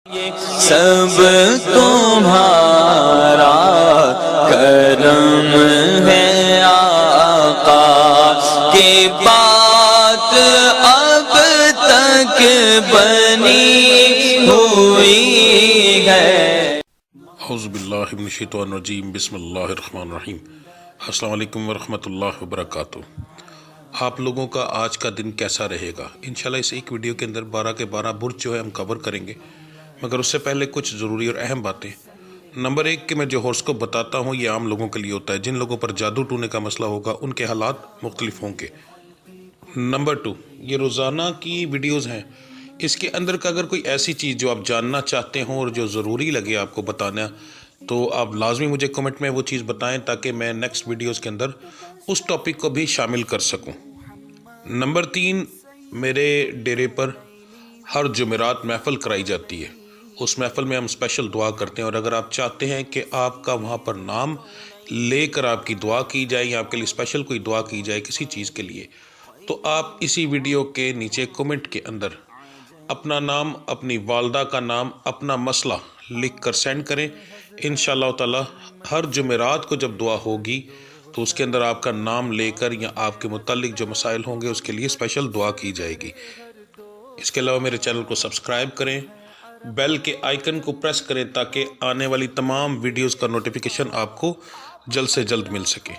سب تمہارا کرم ہے آقا کی بات اب تک بنی ہوئی ہے۔ اعوذ باللہ من الشیطان الرجیم، بسم اللہ الرحمن الرحیم۔ السلام علیکم ورحمۃ اللہ وبرکاتہ۔ آپ لوگوں کا آج کا دن کیسا رہے گا؟ انشاءاللہ اس ایک ویڈیو کے اندر 12 کے 12 برج جو ہے ہم کور کریں گے، مگر اس سے پہلے کچھ ضروری اور اہم باتیں۔ نمبر 1 کہ میں جو ہورسکوپ بتاتا ہوں یہ عام لوگوں کے لیے ہوتا ہے، جن لوگوں پر جادو ٹونے کا مسئلہ ہوگا ان کے حالات مختلف ہوں گے۔ نمبر 2، یہ روزانہ کی ویڈیوز ہیں، اس کے اندر کا اگر کوئی ایسی چیز جو آپ جاننا چاہتے ہوں اور جو ضروری لگے آپ کو بتانا، تو آپ لازمی مجھے کمنٹ میں وہ چیز بتائیں تاکہ میں نیکسٹ ویڈیوز کے اندر اس ٹاپک کو بھی شامل کر سکوں۔ نمبر 3، میرے ڈیرے پر ہر جمعرات محفل کرائی جاتی ہے، اس محفل میں ہم اسپیشل دعا کرتے ہیں، اور اگر آپ چاہتے ہیں کہ آپ کا وہاں پر نام لے کر آپ کی دعا کی جائے یا آپ کے لیے اسپیشل کوئی دعا کی جائے کسی چیز کے لیے، تو آپ اسی ویڈیو کے نیچے کمنٹ کے اندر اپنا نام، اپنی والدہ کا نام، اپنا مسئلہ لکھ کر سینڈ کریں۔ انشاءاللہ تعالی ہر جمعرات کو جب دعا ہوگی تو اس کے اندر آپ کا نام لے کر یا آپ کے متعلق جو مسائل ہوں گے اس کے لیے اسپیشل دعا کی جائے گی۔ اس کے علاوہ میرے چینل کو سبسکرائب کریں، بیل کے آئیکن کو پریس کریں تاکہ آنے والی تمام ویڈیوز کا نوٹیفیکیشن آپ کو جلد سے جلد مل سکے۔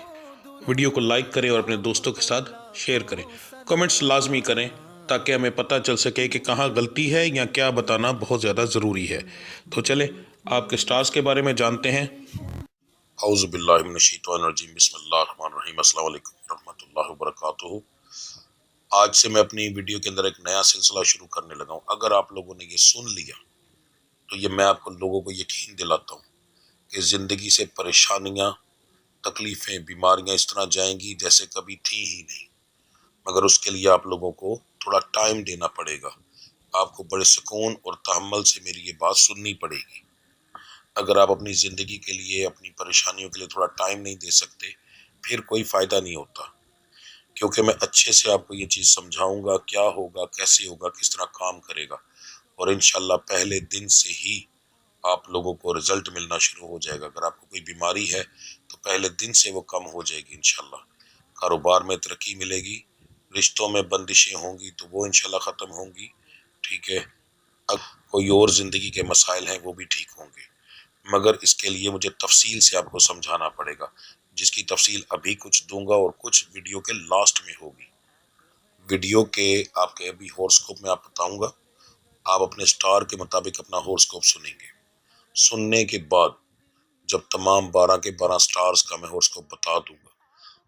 ویڈیو کو لائک کریں اور اپنے دوستوں کے ساتھ شیئر کریں۔ کمنٹس لازمی کریں تاکہ ہمیں پتہ چل سکے کہ کہاں غلطی ہے یا کیا بتانا بہت زیادہ ضروری ہے۔ تو چلیں آپ کے سٹارز کے بارے میں جانتے ہیں۔ اعوذ باللہ من الشیطان الرجیم، بسم اللہ الرحمن الرحیم۔ السلام علیکم ورحمۃ اللہ وبرکاتہ۔ آج سے میں اپنی ویڈیو کے اندر ایک نیا سلسلہ شروع کرنے لگا ہوں۔ اگر آپ لوگوں نے یہ سن لیا تو یہ میں آپ لوگوں کو یقین دلاتا ہوں کہ زندگی سے پریشانیاں، تکلیفیں، بیماریاں اس طرح جائیں گی جیسے کبھی تھی ہی نہیں، مگر اس کے لیے آپ لوگوں کو تھوڑا ٹائم دینا پڑے گا۔ آپ کو بڑے سکون اور تحمل سے میری یہ بات سننی پڑے گی۔ اگر آپ اپنی زندگی کے لیے، اپنی پریشانیوں کے لیے تھوڑا ٹائم نہیں دے سکتے، پھر کوئی فائدہ نہیں ہوتا، کیونکہ میں اچھے سے آپ کو یہ چیز سمجھاؤں گا کیا ہوگا، کیسے ہوگا، کس طرح کام کرے گا، اور انشاءاللہ پہلے دن سے ہی آپ لوگوں کو رزلٹ ملنا شروع ہو جائے گا۔ اگر آپ کو کوئی بیماری ہے تو پہلے دن سے وہ کم ہو جائے گی انشاءاللہ۔ کاروبار میں ترقی ملے گی، رشتوں میں بندشیں ہوں گی تو وہ انشاءاللہ ختم ہوں گی، ٹھیک ہے۔ اب کوئی اور زندگی کے مسائل ہیں وہ بھی ٹھیک ہوں گے، مگر اس کے لیے مجھے تفصیل سے آپ کو سمجھانا پڑے گا، جس کی تفصیل ابھی کچھ دوں گا اور کچھ ویڈیو کے لاسٹ میں ہوگی۔ ویڈیو کے آپ کے ابھی ہورسکوپ میں آپ بتاؤں گا، آپ اپنے سٹار کے مطابق اپنا ہورسکوپ سنیں گے۔ سننے کے بعد جب تمام 12 کے 12 سٹارز کا میں ہورسکوپ بتا دوں گا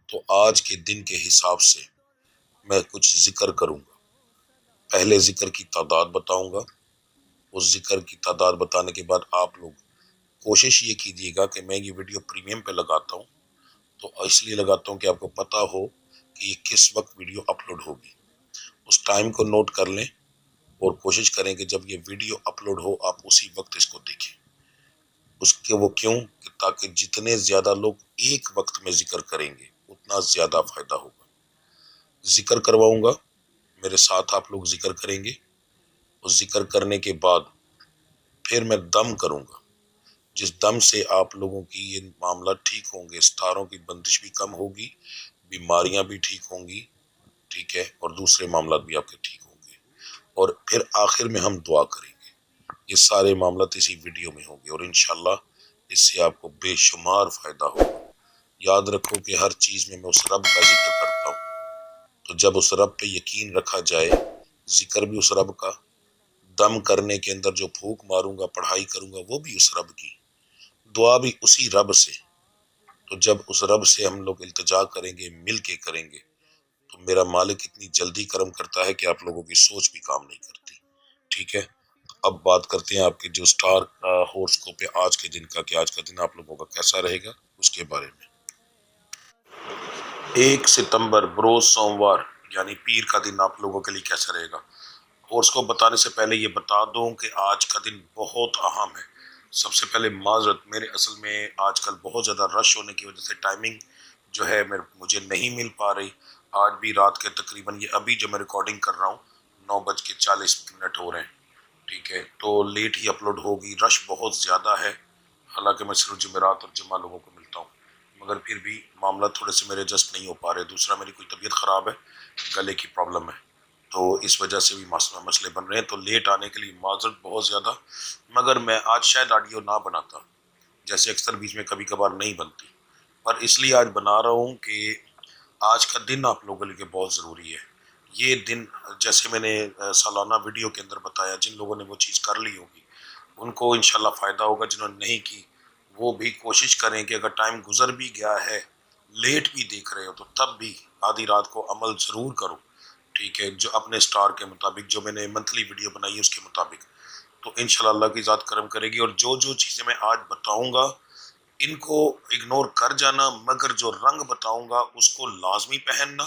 تو آج کے دن کے حساب سے میں کچھ ذکر کروں گا۔ پہلے ذکر کی تعداد بتاؤں گا، اس ذکر کی تعداد بتانے کے بعد آپ لوگ کوشش یہ کیجیے گا کہ میں یہ ویڈیو پریمیم پہ لگاتا ہوں تو اس لیے لگاتا ہوں کہ آپ کو پتا ہو کہ یہ کس وقت ویڈیو اپلوڈ ہوگی۔ اس ٹائم کو نوٹ کر لیں اور کوشش کریں کہ جب یہ ویڈیو اپلوڈ ہو آپ اسی وقت اس کو دیکھیں۔ اس کے وہ کیوں کہ تاکہ جتنے زیادہ لوگ ایک وقت میں ذکر کریں گے اتنا زیادہ فائدہ ہوگا۔ ذکر کرواؤں گا، میرے ساتھ آپ لوگ ذکر کریں گے، اور ذکر کرنے کے بعد پھر میں دم کروں گا، جس دم سے آپ لوگوں کی یہ معاملہ ٹھیک ہوں گے، ستاروں کی بندش بھی کم ہوگی، بیماریاں بھی ٹھیک ہوں گی، ٹھیک ہے، اور دوسرے معاملات بھی آپ کے ٹھیک ہوں گے، اور پھر آخر میں ہم دعا کریں گے۔ یہ سارے معاملات اسی ویڈیو میں ہوں گے اور انشاءاللہ اس سے آپ کو بے شمار فائدہ ہوگا۔ یاد رکھو کہ ہر چیز میں اس رب کا ذکر کرتا ہوں، تو جب اس رب پہ یقین رکھا جائے، ذکر بھی اس رب کا، دم کرنے کے اندر جو پھونک ماروں گا، پڑھائی کروں گا، وہ بھی اس رب کی، دعا بھی اسی رب سے، تو جب اس رب سے ہم لوگ التجا کریں گے، مل کے کریں گے، تو میرا مالک اتنی جلدی کرم کرتا ہے کہ آپ لوگوں کی سوچ بھی کام نہیں کرتی، ٹھیک ہے۔ اب بات کرتے ہیں آپ کے جو سٹار ہورسکوپ ہے آج کے دن کا، کہ آج کا دن آپ لوگوں کا کیسا رہے گا اس کے بارے میں۔ 1 ستمبر بروز سوموار یعنی پیر کا دن آپ لوگوں کے لیے کیسا رہے گا؟ ہورسکوپ بتانے سے پہلے یہ بتا دوں کہ آج کا دن بہت اہم ہے۔ سب سے پہلے معذرت، میرے اصل میں آج کل بہت زیادہ رش ہونے کی وجہ سے ٹائمنگ جو ہے مجھے نہیں مل پا رہی۔ آج بھی رات کے تقریباً یہ ابھی جو میں ریکارڈنگ کر رہا ہوں 9:40 ہو رہے ہیں، ٹھیک ہے، تو لیٹ ہی اپلوڈ ہوگی، رش بہت زیادہ ہے، حالانکہ میں صرف جمعرات اور جمعہ لوگوں کو ملتا ہوں، مگر پھر بھی معاملہ تھوڑے سے میرے ایڈجسٹ نہیں ہو پا رہے. دوسرا میری کوئی طبیعت خراب ہے، گلے کی پرابلم ہے، تو اس وجہ سے بھی مسئلے بن رہے ہیں، تو لیٹ آنے کے لیے معذرت بہت زیادہ. مگر میں آج شاید آڈیو نہ بناتا، جیسے اکثر بیچ میں کبھی کبھار نہیں بنتی، پر اس لیے آج بنا رہا ہوں کہ آج کا دن آپ لوگوں کے لیے بہت ضروری ہے. یہ دن جیسے میں نے سالانہ ویڈیو کے اندر بتایا، جن لوگوں نے وہ چیز کر لی ہوگی ان کو انشاءاللہ فائدہ ہوگا، جنہوں نے نہیں کی وہ بھی کوشش کریں کہ اگر ٹائم گزر بھی گیا ہے، لیٹ بھی دیکھ رہے ہو، تو تب بھی آدھی رات کو عمل ضرور کرو. ٹھیک ہے، جو اپنے سٹار کے مطابق، جو میں نے منتھلی ویڈیو بنائی ہے اس کے مطابق، تو انشاءاللہ اللہ کی ذات کرم کرے گی. اور جو چیزیں میں آج بتاؤں گا ان کو اگنور کر جانا، مگر جو رنگ بتاؤں گا اس کو لازمی پہننا.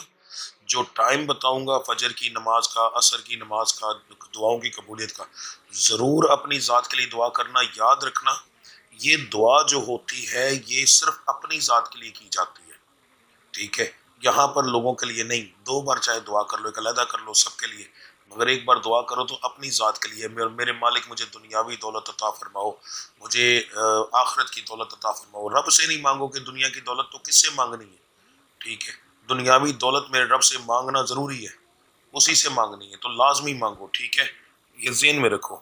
جو ٹائم بتاؤں گا فجر کی نماز کا، عصر کی نماز کا، دعاؤں کی قبولیت کا، ضرور اپنی ذات کے لیے دعا کرنا. یاد رکھنا یہ دعا جو ہوتی ہے یہ صرف اپنی ذات کے لیے کی جاتی ہے. ٹھیک ہے، یہاں پر لوگوں کے لیے نہیں. 2 بار چاہے دعا کر لو، ایک علیحدہ کر لو سب کے لیے، مگر ایک بار دعا کرو تو اپنی ذات کے لیے، میرے مالک مجھے دنیاوی دولت عطا فرماؤ، مجھے آخرت کی دولت عطا فرماؤ. رب سے نہیں مانگو کہ دنیا کی دولت تو کس سے مانگنی ہے. ٹھیک ہے، دنیاوی دولت میرے رب سے مانگنا ضروری ہے، اسی سے مانگنی ہے، تو لازمی مانگو. ٹھیک ہے، یہ ذہن میں رکھو.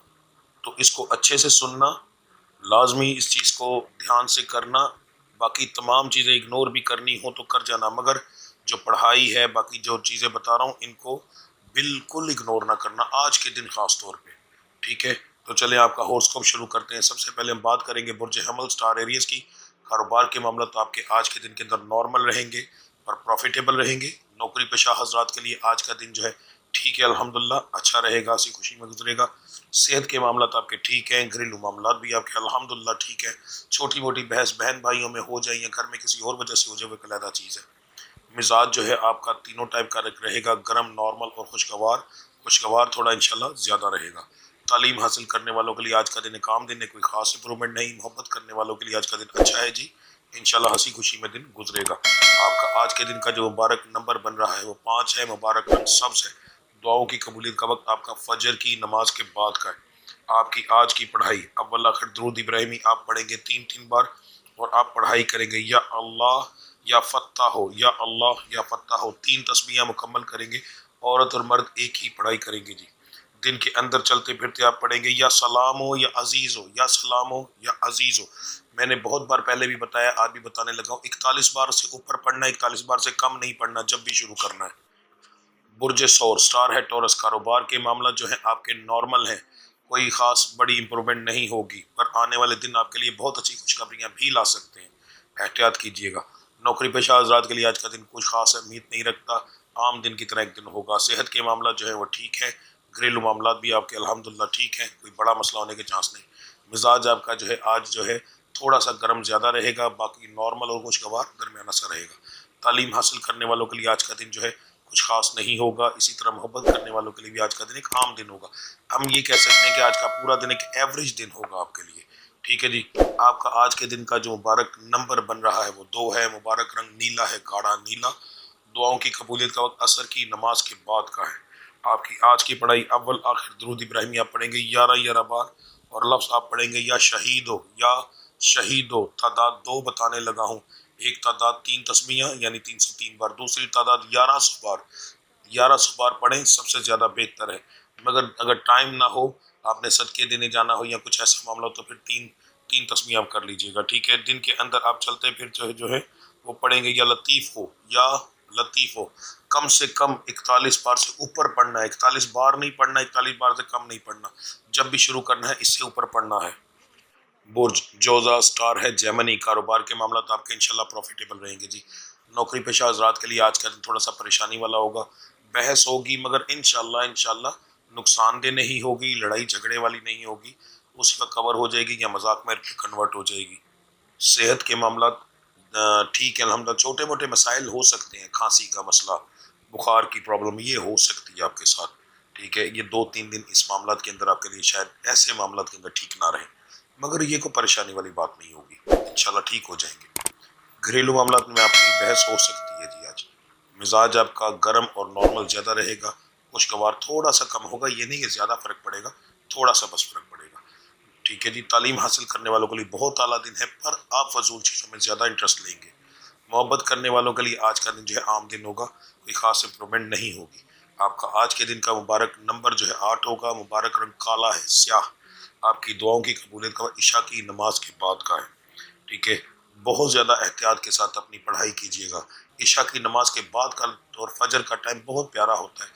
تو اس کو اچھے سے سننا، لازمی اس چیز کو دھیان سے کرنا. باقی تمام چیزیں اگنور بھی کرنی ہو تو کر جانا، مگر جو پڑھائی ہے، باقی جو چیزیں بتا رہا ہوں ان کو بالکل اگنور نہ کرنا آج کے دن خاص طور پہ. ٹھیک ہے، تو چلیں آپ کا ہورسکوپ شروع کرتے ہیں. سب سے پہلے ہم بات کریں گے برج حمل سٹار ایریز کی. کاروبار کے معاملات آپ کے آج کے دن کے اندر نارمل رہیں گے اور پروفیٹیبل رہیں گے. نوکری پیشہ حضرات کے لیے آج کا دن جو ہے ٹھیک ہے، الحمدللہ اچھا رہے گا، اسی خوشی میں گزرے گا. صحت کے معاملات آپ کے ٹھیک ہیں، گھریلو معاملات بھی آپ کے الحمدللہ ٹھیک ہے. چھوٹی موٹی بحث بہن بھائیوں میں ہو جائیں یا گھر میں کسی اور وجہ سے ہو جائے وہ ایک علیحدہ چیز ہے. مزاج جو ہے آپ کا تینوں ٹائپ کا رہے گا، گرم، نارمل اور خوشگوار تھوڑا انشاءاللہ زیادہ رہے گا. تعلیم حاصل کرنے والوں کے لیے آج کا دن ایک عام دن ہے، کوئی خاص امپرومنٹ نہیں. محبت کرنے والوں کے لیے آج کا دن اچھا ہے جی، انشاءاللہ ہنسی خوشی میں دن گزرے گا. آپ کا آج کے دن کا جو مبارک نمبر بن رہا ہے وہ 5 ہے، مبارک رنگ سبز ہے. دعاؤں کی قبولیت کا وقت آپ کا فجر کی نماز کے بعد کا ہے. آپ کی آج کی پڑھائی اول آخر درود ابراہیمی آپ پڑھیں گے 3 بار، اور آپ پڑھائی کریں گے یا اللہ یا فتح ہو، یا اللہ یا فتح ہو، 3 تسبیحاں مکمل کریں گے. عورت اور مرد ایک ہی پڑھائی کریں گے جی. دن کے اندر چلتے پھرتے آپ پڑھیں گے یا سلام ہو یا عزیز ہو، یا سلام ہو یا عزیز ہو. میں نے بہت بار پہلے بھی بتایا، آج بھی بتانے لگا ہوں، 41 بار سے اوپر پڑھنا ہے، 41 بار سے کم نہیں پڑھنا جب بھی شروع کرنا ہے. برج سور سٹار ہے ٹورس. کاروبار کے معاملات جو ہیں آپ کے نارمل ہیں، کوئی خاص بڑی امپرومنٹ نہیں ہوگی، پر آنے والے دن آپ کے لیے بہت اچھی خوشخبریاں بھی لا سکتے ہیں، احتیاط کیجیے گا. نوکری پیشہ حضرات کے لیے آج کا دن کچھ خاص اہمیت نہیں رکھتا، عام دن کی طرح ایک دن ہوگا. صحت کے معاملات جو ہے وہ ٹھیک ہے، گھریلو معاملات بھی آپ کے الحمدللہ ٹھیک ہیں، کوئی بڑا مسئلہ ہونے کے چانس نہیں. مزاج آپ کا جو ہے آج جو ہے تھوڑا سا گرم زیادہ رہے گا، باقی نارمل اور خوشگوار درمیانہ سا رہے گا. تعلیم حاصل کرنے والوں کے لیے آج کا دن جو ہے کچھ خاص نہیں ہوگا. اسی طرح محبت کرنے والوں کے لیے بھی آج کا دن ایک عام دن ہوگا. ہم یہ کہہ سکتے ہیں کہ آج کا پورا دن ایک ایوریج دن ہوگا آپ کے لیے. ٹھیک ہے جی، آپ کا آج کے دن کا جو مبارک نمبر بن رہا ہے وہ 2 ہے، مبارک رنگ نیلا ہے، گاڑھا نیلا. دعاؤں کی قبولیت کا وقت عصر کی نماز کے بعد کا ہے. آپ کی آج کی پڑھائی اول آخر درود ابراہیمی آپ پڑھیں گے 11 بار، اور لفظ آپ پڑھیں گے یا شہید ہو یا شہید ہو. تعداد 2 بتانے لگا ہوں، ایک تعداد 3 تسبیحاں یعنی 303 بار، دوسری تعداد 1100 بار. 1100 بار پڑھیں سب سے زیادہ بہتر ہے. مگر اگر ٹائم نہ ہو، آپ نے صدقے دینے جانا ہو یا کچھ ایسا معاملہ ہو، تو پھر تین تسبیحاں کر لیجئے گا. ٹھیک ہے، دن کے اندر آپ چلتے پھر جو ہے وہ پڑھیں گے یا لطیف ہو یا لطیف ہو. کم سے کم 41 بار سے اوپر پڑھنا ہے، 41 بار نہیں پڑھنا، 41 بار سے کم نہیں پڑھنا. جب بھی شروع کرنا ہے اس سے اوپر پڑھنا ہے. برج جوزا سٹار ہے جیمنی. کاروبار کے معاملات آپ کے انشاءاللہ پروفیٹیبل رہیں گے جی. نوکری پیشہ حضرات کے لیے آج کا دن تھوڑا سا پریشانی والا ہوگا، بحث ہوگی مگر انشاءاللہ نقصان دہ نہیں ہوگی، لڑائی جھگڑے والی نہیں ہوگی، اسی کا کور ہو جائے گی یا مذاق میں کنورٹ ہو جائے گی. صحت کے معاملات ٹھیک ہے الحمدللہ. چھوٹے موٹے مسائل ہو سکتے ہیں، کھانسی کا مسئلہ، بخار کی پرابلم یہ ہو سکتی ہے آپ کے ساتھ. ٹھیک ہے، یہ 2-3 دن اس معاملات کے اندر آپ کے لیے شاید ایسے معاملات کے اندر ٹھیک نہ رہیں، مگر یہ کوئی پریشانی والی بات نہیں ہوگی، انشاءاللہ ٹھیک ہو جائیں گے. گھریلو معاملات میں آپ کی بحث ہو سکتی ہے جی آج. مزاج آپ کا گرم اور نارمل زیادہ رہے گا، خوشگوار تھوڑا سا کم ہوگا، یہ نہیں کہ زیادہ فرق پڑے گا، تھوڑا سا بس فرق پڑے گا. ٹھیک ہے جی. تعلیم حاصل کرنے والوں کے لیے بہت اعلیٰ دن ہے، پر آپ فضول چیزوں میں زیادہ انٹرسٹ لیں گے. محبت کرنے والوں کے لیے آج کا دن جو ہے عام دن ہوگا، کوئی خاص امپرومنٹ نہیں ہوگی. آپ کا آج کے دن کا مبارک نمبر جو ہے 8 ہوگا. مبارک رنگ کالا ہے، سیاہ. آپ کی دعاؤں کی قبولیت کا عشاء کی نماز کے بعد کا ہے. ٹھیک ہے. بہت زیادہ احتیاط کے ساتھ اپنی پڑھائی کیجیے گا. عشاء کی نماز کے بعد کا اور فجر کا ٹائم بہت پیارا ہوتا ہے.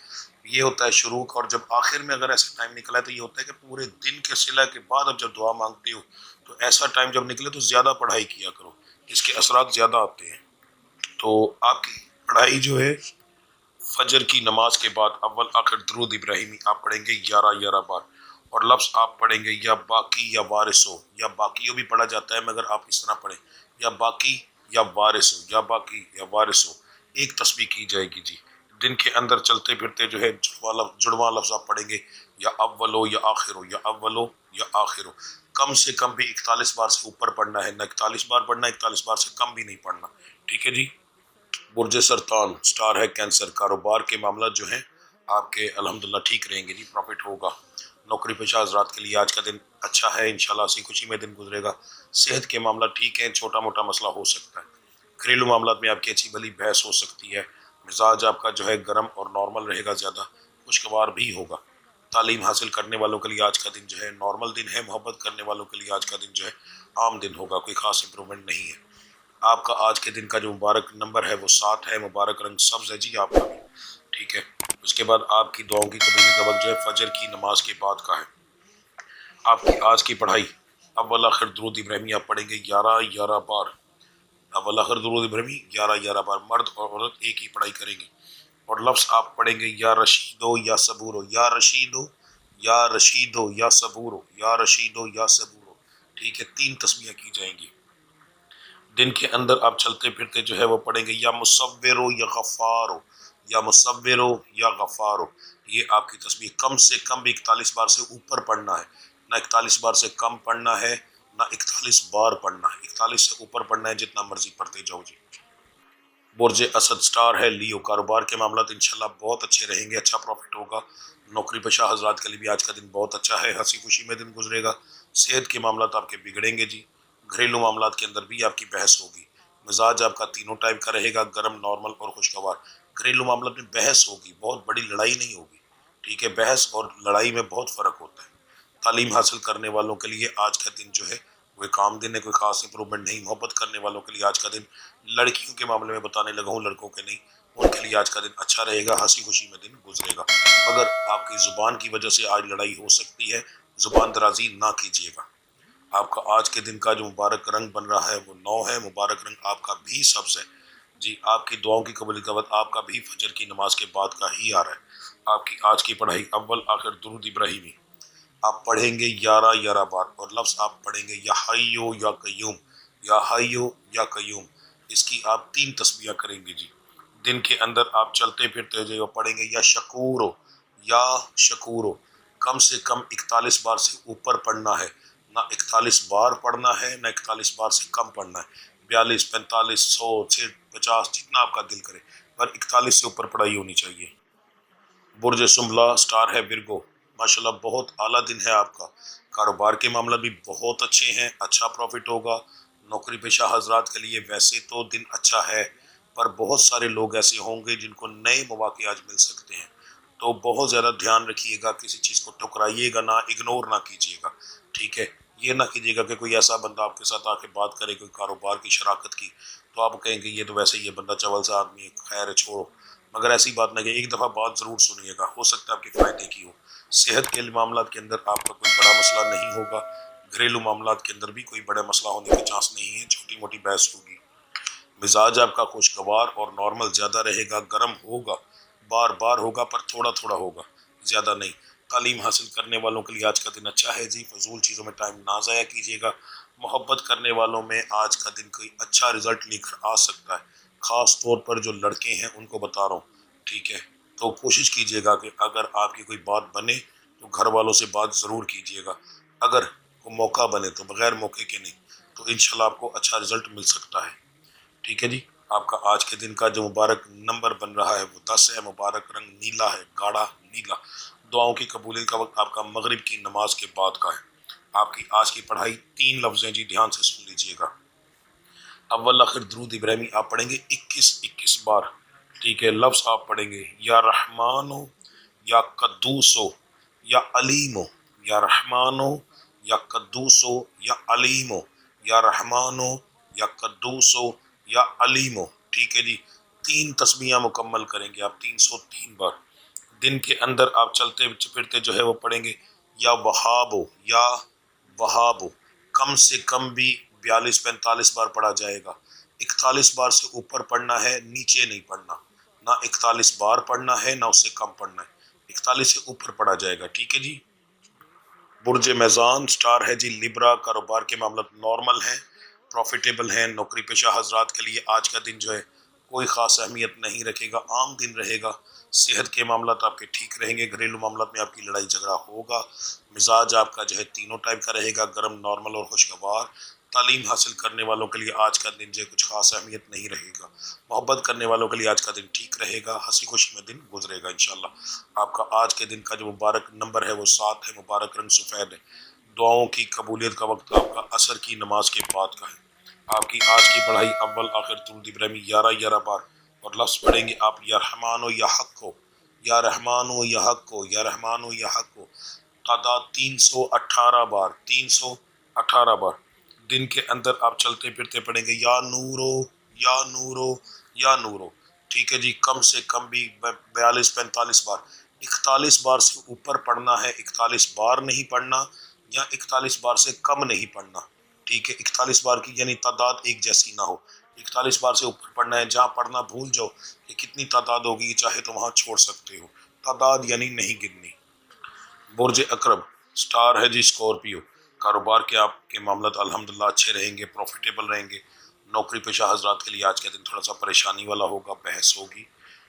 یہ ہوتا ہے شروع کا، اور جب آخر میں اگر ایسا ٹائم نکلا ہے تو یہ ہوتا ہے کہ پورے دن کے صلہ کے بعد اب جب دعا مانگتے ہو تو ایسا ٹائم جب نکلے تو زیادہ پڑھائی کیا کرو، اس کے اثرات زیادہ آتے ہیں. تو آپ کی پڑھائی جو ہے فجر کی نماز کے بعد اول آخر درود ابراہیمی آپ پڑھیں گے 11 بار، اور لفظ آپ پڑھیں گے یا باقی یا وارثو، یا باقیوں بھی پڑھا جاتا ہے مگر آپ اس طرح پڑھیں یا باقی یا وارثو، یا باقی یا وارثو. ایک تسبیح کی جائے گی جی. دن کے اندر چلتے پھرتے جو ہے جڑواں لفظ آپ پڑھیں گے یا اولو یا آخرو، یا اولو یا آخرو. کم سے کم بھی 41 بار سے اوپر پڑھنا ہے، نہ 41 بار پڑھنا، 41 بار سے کم بھی نہیں پڑھنا. ٹھیک ہے جی. برج سرطان سٹار ہے کینسر. کاروبار کے معاملات جو ہیں آپ کے الحمدللہ ٹھیک رہیں گے جی. پروفٹ ہوگا. نوکری پیشہ حضرات کے لیے آج کا دن اچھا ہے، انشاءاللہ اسی خوشی میں دن گزرے گا. صحت کے معاملات ٹھیک ہیں، چھوٹا موٹا مسئلہ ہو سکتا ہے. گھریلو معاملات میں آپ کی اچھی بھلی بحث ہو سکتی ہے. مزاج آپ کا جو ہے گرم اور نارمل رہے گا، زیادہ خوشگوار بھی ہوگا. تعلیم حاصل کرنے والوں کے لیے آج کا دن جو ہے نارمل دن ہے. محبت کرنے والوں کے لیے آج کا دن جو ہے عام دن ہوگا، کوئی خاص امپرومنٹ نہیں ہے. آپ کا آج کے دن کا جو مبارک نمبر ہے وہ 7 ہے. مبارک رنگ سبز ہے جی آپ کا بھی. ٹھیک ہے. اس کے بعد آپ کی دعاؤں کی قبولیت کا وقت جو ہے فجر کی نماز کے بعد کا ہے. آپ کی آج کی پڑھائی اول آخر درود ابراہیمی آپ پڑھیں گے 11 بار. اول آخر درود ابراہیمی 11 بار. مرد اور عورت ایک ہی پڑھائی کریں گے. اور لفظ آپ پڑھیں گے یا رشیدو یا صبورو، یا رشیدو یا رشیدو یا صبورو، یا رشیدو یا صبورو. ٹھیک ہے. 3 تسبیحیں کی جائیں گی. دن کے اندر آپ چلتے پھرتے جو ہے وہ پڑھیں گے یا مصورو یا غفارو، یا مصورو یا غفارو. یہ آپ کی تسبیح کم سے کم بھی 41 بار سے اوپر پڑھنا ہے، نہ 41 بار سے کم پڑھنا ہے، نہ 41 بار پڑھنا ہے. 41 سے اوپر پڑھنا ہے، جتنا مرضی پڑھتے جاؤ جی. برج اسد سٹار ہے لیو. کاروبار کے معاملات انشاءاللہ بہت اچھے رہیں گے، اچھا پروفٹ ہوگا. نوکری پیشہ حضرات کے لیے بھی آج کا دن بہت اچھا ہے، ہنسی خوشی میں دن گزرے گا. صحت کے معاملات آپ کے بگڑیں گے جی. گھریلو معاملات کے اندر بھی آپ کی بحث ہوگی. مزاج آپ کا تینوں ٹائم کا رہے گا، گرم، نارمل اور خوشگوار. گھریلو معاملات میں بحث ہوگی، بہت بڑی لڑائی نہیں ہوگی. ٹھیک ہے. بحث اور لڑائی میں بہت فرق ہوتا ہے. تعلیم حاصل کرنے والوں کے لیے آج کا دن جو ہے وہ کام دن ہے، کوئی خاص امپرومنٹ نہیں. محبت کرنے والوں کے لیے آج کا دن، لڑکیوں کے معاملے میں بتانے لگا ہوں، لڑکوں کے نہیں، ان کے لیے آج کا دن اچھا رہے گا، ہنسی خوشی میں دن گزرے گا. مگر آپ کی زبان کی وجہ سے آج لڑائی ہو سکتی ہے، زبان درازی نہ کیجیے گا. آپ کا آج کے دن کا جو مبارک رنگ بن رہا ہے وہ 9 ہے. مبارک رنگ آپ کا بھی سبز ہے جی. آپ کی دعاؤں کی قبولیت کا وقت آپ کا بھی فجر کی نماز کے بعد کا ہی آ رہا ہے. آپ کی آج کی پڑھائی اول آخر درود ابراہیمی آپ پڑھیں گے 11 بار، اور لفظ آپ پڑھیں گے یا حیو یا قیوم، یا حیو یا قیوم. اس کی آپ 3 تسبیحیں کریں گے جی. دن کے اندر آپ چلتے پھرتے جو پڑھیں گے یا شکورو، یا شکورو. کم سے کم 41 بار سے اوپر پڑھنا ہے، نہ 41 بار پڑھنا ہے، نہ 41 بار سے کم پڑھنا ہے. 42، 45، 100، 50 جتنا آپ کا دل کرے، پر 41 سے اوپر پڑھائی ہونی چاہیے. برج سنبلا سٹار ہے ورگو. ماشاءاللہ بہت اعلیٰ دن ہے آپ کا. کاروبار کے معاملات بھی بہت اچھے ہیں، اچھا پروفٹ ہوگا. نوکری پیشہ حضرات کے لیے ویسے تو دن اچھا ہے، پر بہت سارے لوگ ایسے ہوں گے جن کو نئے مواقع آج مل سکتے ہیں. تو بہت زیادہ دھیان رکھیے گا، کسی چیز کو ٹھکرائیے گا نہ، اگنور نہ کیجیے گا. ٹھیک ہے. یہ نہ کیجیے گا کہ کوئی ایسا بندہ آپ کے ساتھ آ کے بات کرے، کوئی کاروبار کی شراکت کی، تو آپ کہیں گے یہ تو ویسے یہ بندہ چول سا آدمی ہے، خیر ہے چھوڑو. مگر ایسی بات نہ کہ ایک دفعہ بات ضرور سنیے گا، ہو سکتا ہے آپ کے فائدے کی ہو. صحت کے معاملات کے اندر آپ کا کوئی بڑا مسئلہ نہیں ہوگا. گھریلو معاملات کے اندر بھی کوئی بڑا مسئلہ ہونے کے چانس نہیں ہے، چھوٹی موٹی بحث ہوگی. مزاج آپ کا خوشگوار اور نارمل زیادہ رہے گا، گرم ہوگا، بار بار ہوگا، پر تھوڑا تھوڑا ہوگا، زیادہ نہیں. تعلیم حاصل کرنے والوں کے لیے آج کا دن اچھا ہے جی. فضول چیزوں میں ٹائم نہ ضائع کیجیے گا. محبت کرنے والوں میں آج کا دن کوئی اچھا رزلٹ لے کر آ سکتا ہے، خاص طور پر جو لڑکے ہیں ان کو بتا رہا ہوں. ٹھیک ہے. تو کوشش کیجیے گا کہ اگر آپ کی کوئی بات بنے تو گھر والوں سے بات ضرور کیجیے گا. اگر کوئی موقع بنے تو بغیر موقع کے نہیں، تو انشاءاللہ آپ کو اچھا رزلٹ مل سکتا ہے. ٹھیک ہے جی. آپ کا آج کے دن کا جو مبارک نمبر بن رہا ہے وہ 10 ہے. مبارک رنگ نیلا ہے، گاڑھا نیلا. دعاؤں کی قبولیت کا وقت آپ کا مغرب کی نماز کے بعد کا ہے۔ آپ کی آج کی پڑھائی 3 لفظ ہیں جی، دھیان سے سن لیجئے گا۔ اول آخر درود ابراہیمی آپ پڑھیں گے 21 بار، ٹھیک ہے۔ لفظ آپ پڑھیں گے یا رحمانو یا قدوسو یا علیمو، یا رحمانو یا قدوسو یا علیمو، یا رحمانو یا قدوسو یا علیمو، ٹھیک ہے جی۔ 3 تسبیحاں مکمل کریں گے آپ 303 بار۔ دن کے اندر آپ چلتے پھرتے جو ہے وہ پڑھیں گے یا وہابو، یا وہابو، کم سے کم بھی 42-45 بار پڑھا جائے گا۔ 41 بار سے اوپر پڑھنا ہے، نیچے نہیں پڑھنا، نہ 41 بار پڑھنا ہے نہ اس سے کم پڑھنا ہے، 41 سے اوپر پڑھا جائے گا، ٹھیک ہے جی۔ برج میزان سٹار ہے جی لیبرا، کاروبار کے معاملات نارمل ہیں، پروفیٹیبل ہیں۔ نوکری پیشہ حضرات کے لیے آج کا دن جو ہے کوئی خاص اہمیت نہیں رکھے گا، عام دن رہے گا۔ صحت کے معاملات آپ کے ٹھیک رہیں گے، گھریلو معاملات میں آپ کی لڑائی جھگڑا ہوگا۔ مزاج آپ کا جو ہے تینوں ٹائپ کا رہے گا، گرم، نارمل اور خوشگوار۔ تعلیم حاصل کرنے والوں کے لیے آج کا دن جو ہے کچھ خاص اہمیت نہیں رہے گا۔ محبت کرنے والوں کے لیے آج کا دن ٹھیک رہے گا، ہنسی خوشی میں دن گزرے گا انشاءاللہ۔ آپ کا آج کے دن کا جو مبارک نمبر ہے وہ 7 ہے، مبارک رنگ سفید ہے۔ دعاؤں کی قبولیت کا وقت آپ کا عصر کی نماز کے بعد کا ہے۔ آپ کی آج کی پڑھائی اول آخر درود ابراہیمی 11 بار، اور لفظ پڑھیں گے آپ یا رحمان و یا حق کو، یا رحمان و یا حق کو، یا رحمان و یا حق کو، تعداد 318 بار، 318 بار۔ دن کے اندر آپ چلتے پھرتے پڑھیں گے یا نورو، یا نورو، یا نورو، ٹھیک ہے جی۔ کم سے کم بھی 42-45 بار۔ 41 بار سے اوپر پڑھنا ہے، 41 بار نہیں پڑھنا، یا 41 بار سے کم نہیں پڑھنا، ٹھیک ہے۔ 41 بار کی یعنی تعداد ایک جیسی نہ ہو، 41 بار سے اوپر پڑھنا ہے۔ جہاں پڑھنا بھول جاؤ کہ کتنی تعداد ہوگی، چاہے تو وہاں چھوڑ سکتے ہو، تعداد یعنی نہیں گننی۔ برج اکرم سٹار ہے جی اسکارپیو، کاروبار کے آپ کے معاملات الحمدللہ اچھے رہیں گے، پروفیٹیبل رہیں گے۔ نوکری پیشہ حضرات کے لیے آج کا دن تھوڑا سا پریشانی والا ہوگا، بحث ہوگی۔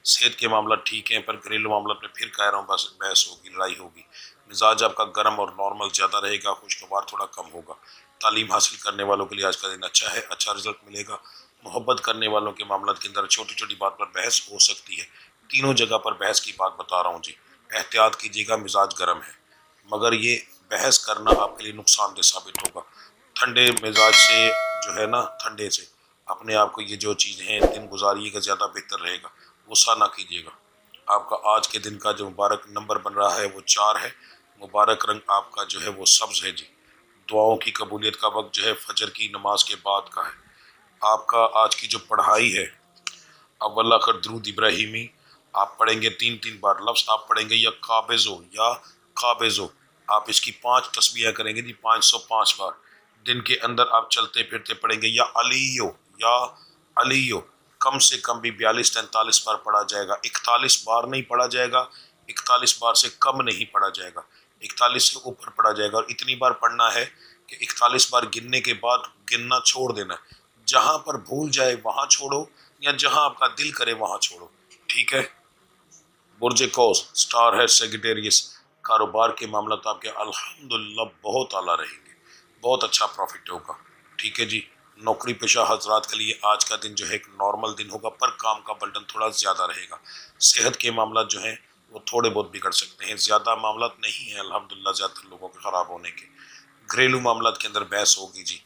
صحت کے معاملات ٹھیک ہیں، پر گھریلو معاملات میں پھر کہہ رہا ہوں بس بحث ہوگی، لڑائی ہوگی۔ مزاج آپ کا گرم اور نارمل زیادہ رہے گا، خوشگوار تھوڑا کم ہوگا۔ تعلیم حاصل کرنے والوں کے لیے آج کا دن اچھا ہے، اچھا رزلٹ ملے گا۔ محبت کرنے والوں کے معاملات کے اندر چھوٹی چھوٹی بات پر بحث ہو سکتی ہے، تینوں جگہ پر بحث کی بات بتا رہا ہوں جی۔ احتیاط کیجیے گا، مزاج گرم ہے، مگر یہ بحث کرنا آپ کے لیے نقصان دہ ثابت ہوگا۔ ٹھنڈے مزاج سے جو ہے نا، ٹھنڈے سے اپنے آپ کو یہ جو چیزیں ہیں دن گزاریے گا، زیادہ بہتر رہے گا، غصہ نہ کیجیے گا۔ آپ کا آج کے دن کا جو مبارک نمبر بن رہا ہے وہ 4 ہے، مبارک رنگ آپ کا جو ہے وہ سبز ہے جی۔ دعاؤں کی قبولیت کا وقت جو ہے فجر کی نماز کے بعد کا ہے۔ آپ کا آج کی جو پڑھائی ہے اول آخر درود ابراہیمی آپ پڑھیں گے 3 بار۔ لفظ آپ پڑھیں گے یا قابضو، یا قابضو، آپ اس کی 5 تسبیحیں کریں گے جی 505 بار۔ دن کے اندر آپ چلتے پھرتے پڑھیں گے یا علیو، یا علیو، کم سے کم بھی 42-43 بار پڑھا جائے گا، 41 بار نہیں پڑھا جائے گا، 41 بار سے کم نہیں پڑھا جائے گا، 41 سے اوپر پڑھا جائے گا۔ اور اتنی بار پڑھنا ہے کہ 41 بار گننے کے بعد گننا چھوڑ دینا ہے، جہاں پر بھول جائے وہاں چھوڑو، یا جہاں آپ کا دل کرے وہاں چھوڑو، ٹھیک ہے۔ برج قوس سٹار ہے سیگیٹیریس، کاروبار کے معاملات آپ کے الحمدللہ بہت اعلیٰ رہیں گے، بہت اچھا پروفٹ ہوگا، ٹھیک ہے جی۔ نوکری پیشہ حضرات کے لیے آج کا دن جو ہے ایک نارمل دن ہوگا، پر کام کا بلڈن تھوڑا زیادہ رہے گا۔ صحت کے معاملات جو ہیں وہ تھوڑے بہت بگڑ سکتے ہیں، زیادہ معاملات نہیں ہیں الحمدللہ زیادہ تر لوگوں کے خراب ہونے کے۔ گھریلو معاملات کے اندر بحث ہوگی جی۔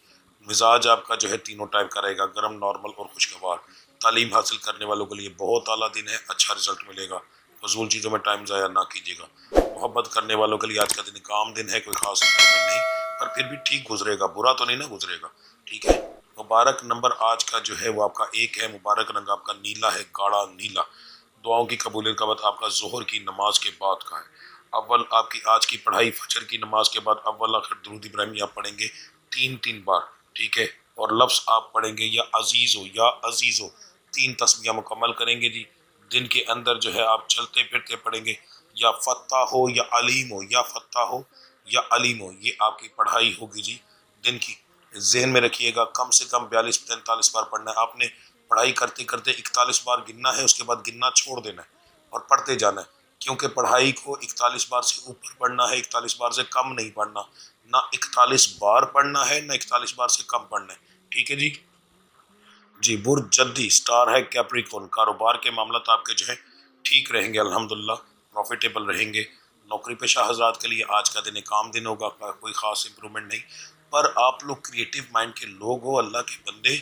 مزاج آپ کا جو ہے تینوں ٹائپ کا رہے گا، گرم، نارمل اور خوشگوار۔ تعلیم حاصل کرنے والوں کے لیے بہت اعلیٰ دن ہے، اچھا رزلٹ ملے گا۔ فضول چیزوں میں ٹائم ضائع نہ کیجیے گا۔ محبت کرنے والوں کے لیے آج کا دن ایک عام دن ہے، کوئی خاص امپرومنٹ نہیں، پر پھر بھی ٹھیک گزرے گا، برا تو نہیں نہ گزرے گا، ٹھیک ہے۔ مبارک نمبر آج کا جو ہے وہ آپ کا 1 ہے، مبارک رنگ آپ کا نیلا ہے، گاڑھا نیلا۔ دعاؤں کی قبولیت کا وقت آپ کا ظہر کی نماز کے بعد کا ہے۔ اول آپ کی آج کی پڑھائی فجر کی نماز کے بعد اول آخر درود ابراہیمی آپ پڑھیں گے 3 بار، ٹھیک ہے۔ اور لفظ آپ پڑھیں گے یا عزیزو، یا عزیزو، 3 تسبیحیں مکمل کریں گے جی۔ دن کے اندر جو ہے آپ چلتے پھرتے پڑھیں گے یا فتح ہو یا علیم ہو، یا فتح ہو یا علیم ہو، یہ آپ کی پڑھائی ہوگی جی دن کی۔ ذہن میں رکھیے گا کم سے کم 42-43 بار پڑھنا ہے۔ آپ نے پڑھائی کرتے کرتے 41 بار گننا ہے، اس کے بعد گننا چھوڑ دینا ہے اور پڑھتے جانا ہے، کیونکہ پڑھائی کو 41 بار سے اوپر پڑھنا ہے، 41 بار سے کم نہیں پڑھنا، نہ 41 بار پڑھنا ہے نہ 41 بار سے کم پڑھنا ہے، ٹھیک ہے جی۔ جی برج جدی سٹار ہے کیپریکون، کاروبار کے معاملات آپ کے جو ہے ٹھیک رہیں گے الحمدللہ، پروفیٹیبل رہیں گے۔ نوکری پیشہ حضرات کے لیے آج کا دن ایک عام دن ہوگا، کوئی خاص امپرومنٹ نہیں، پر آپ لوگ کریٹیو مائنڈ کے لوگ ہو، اللہ کے بندے،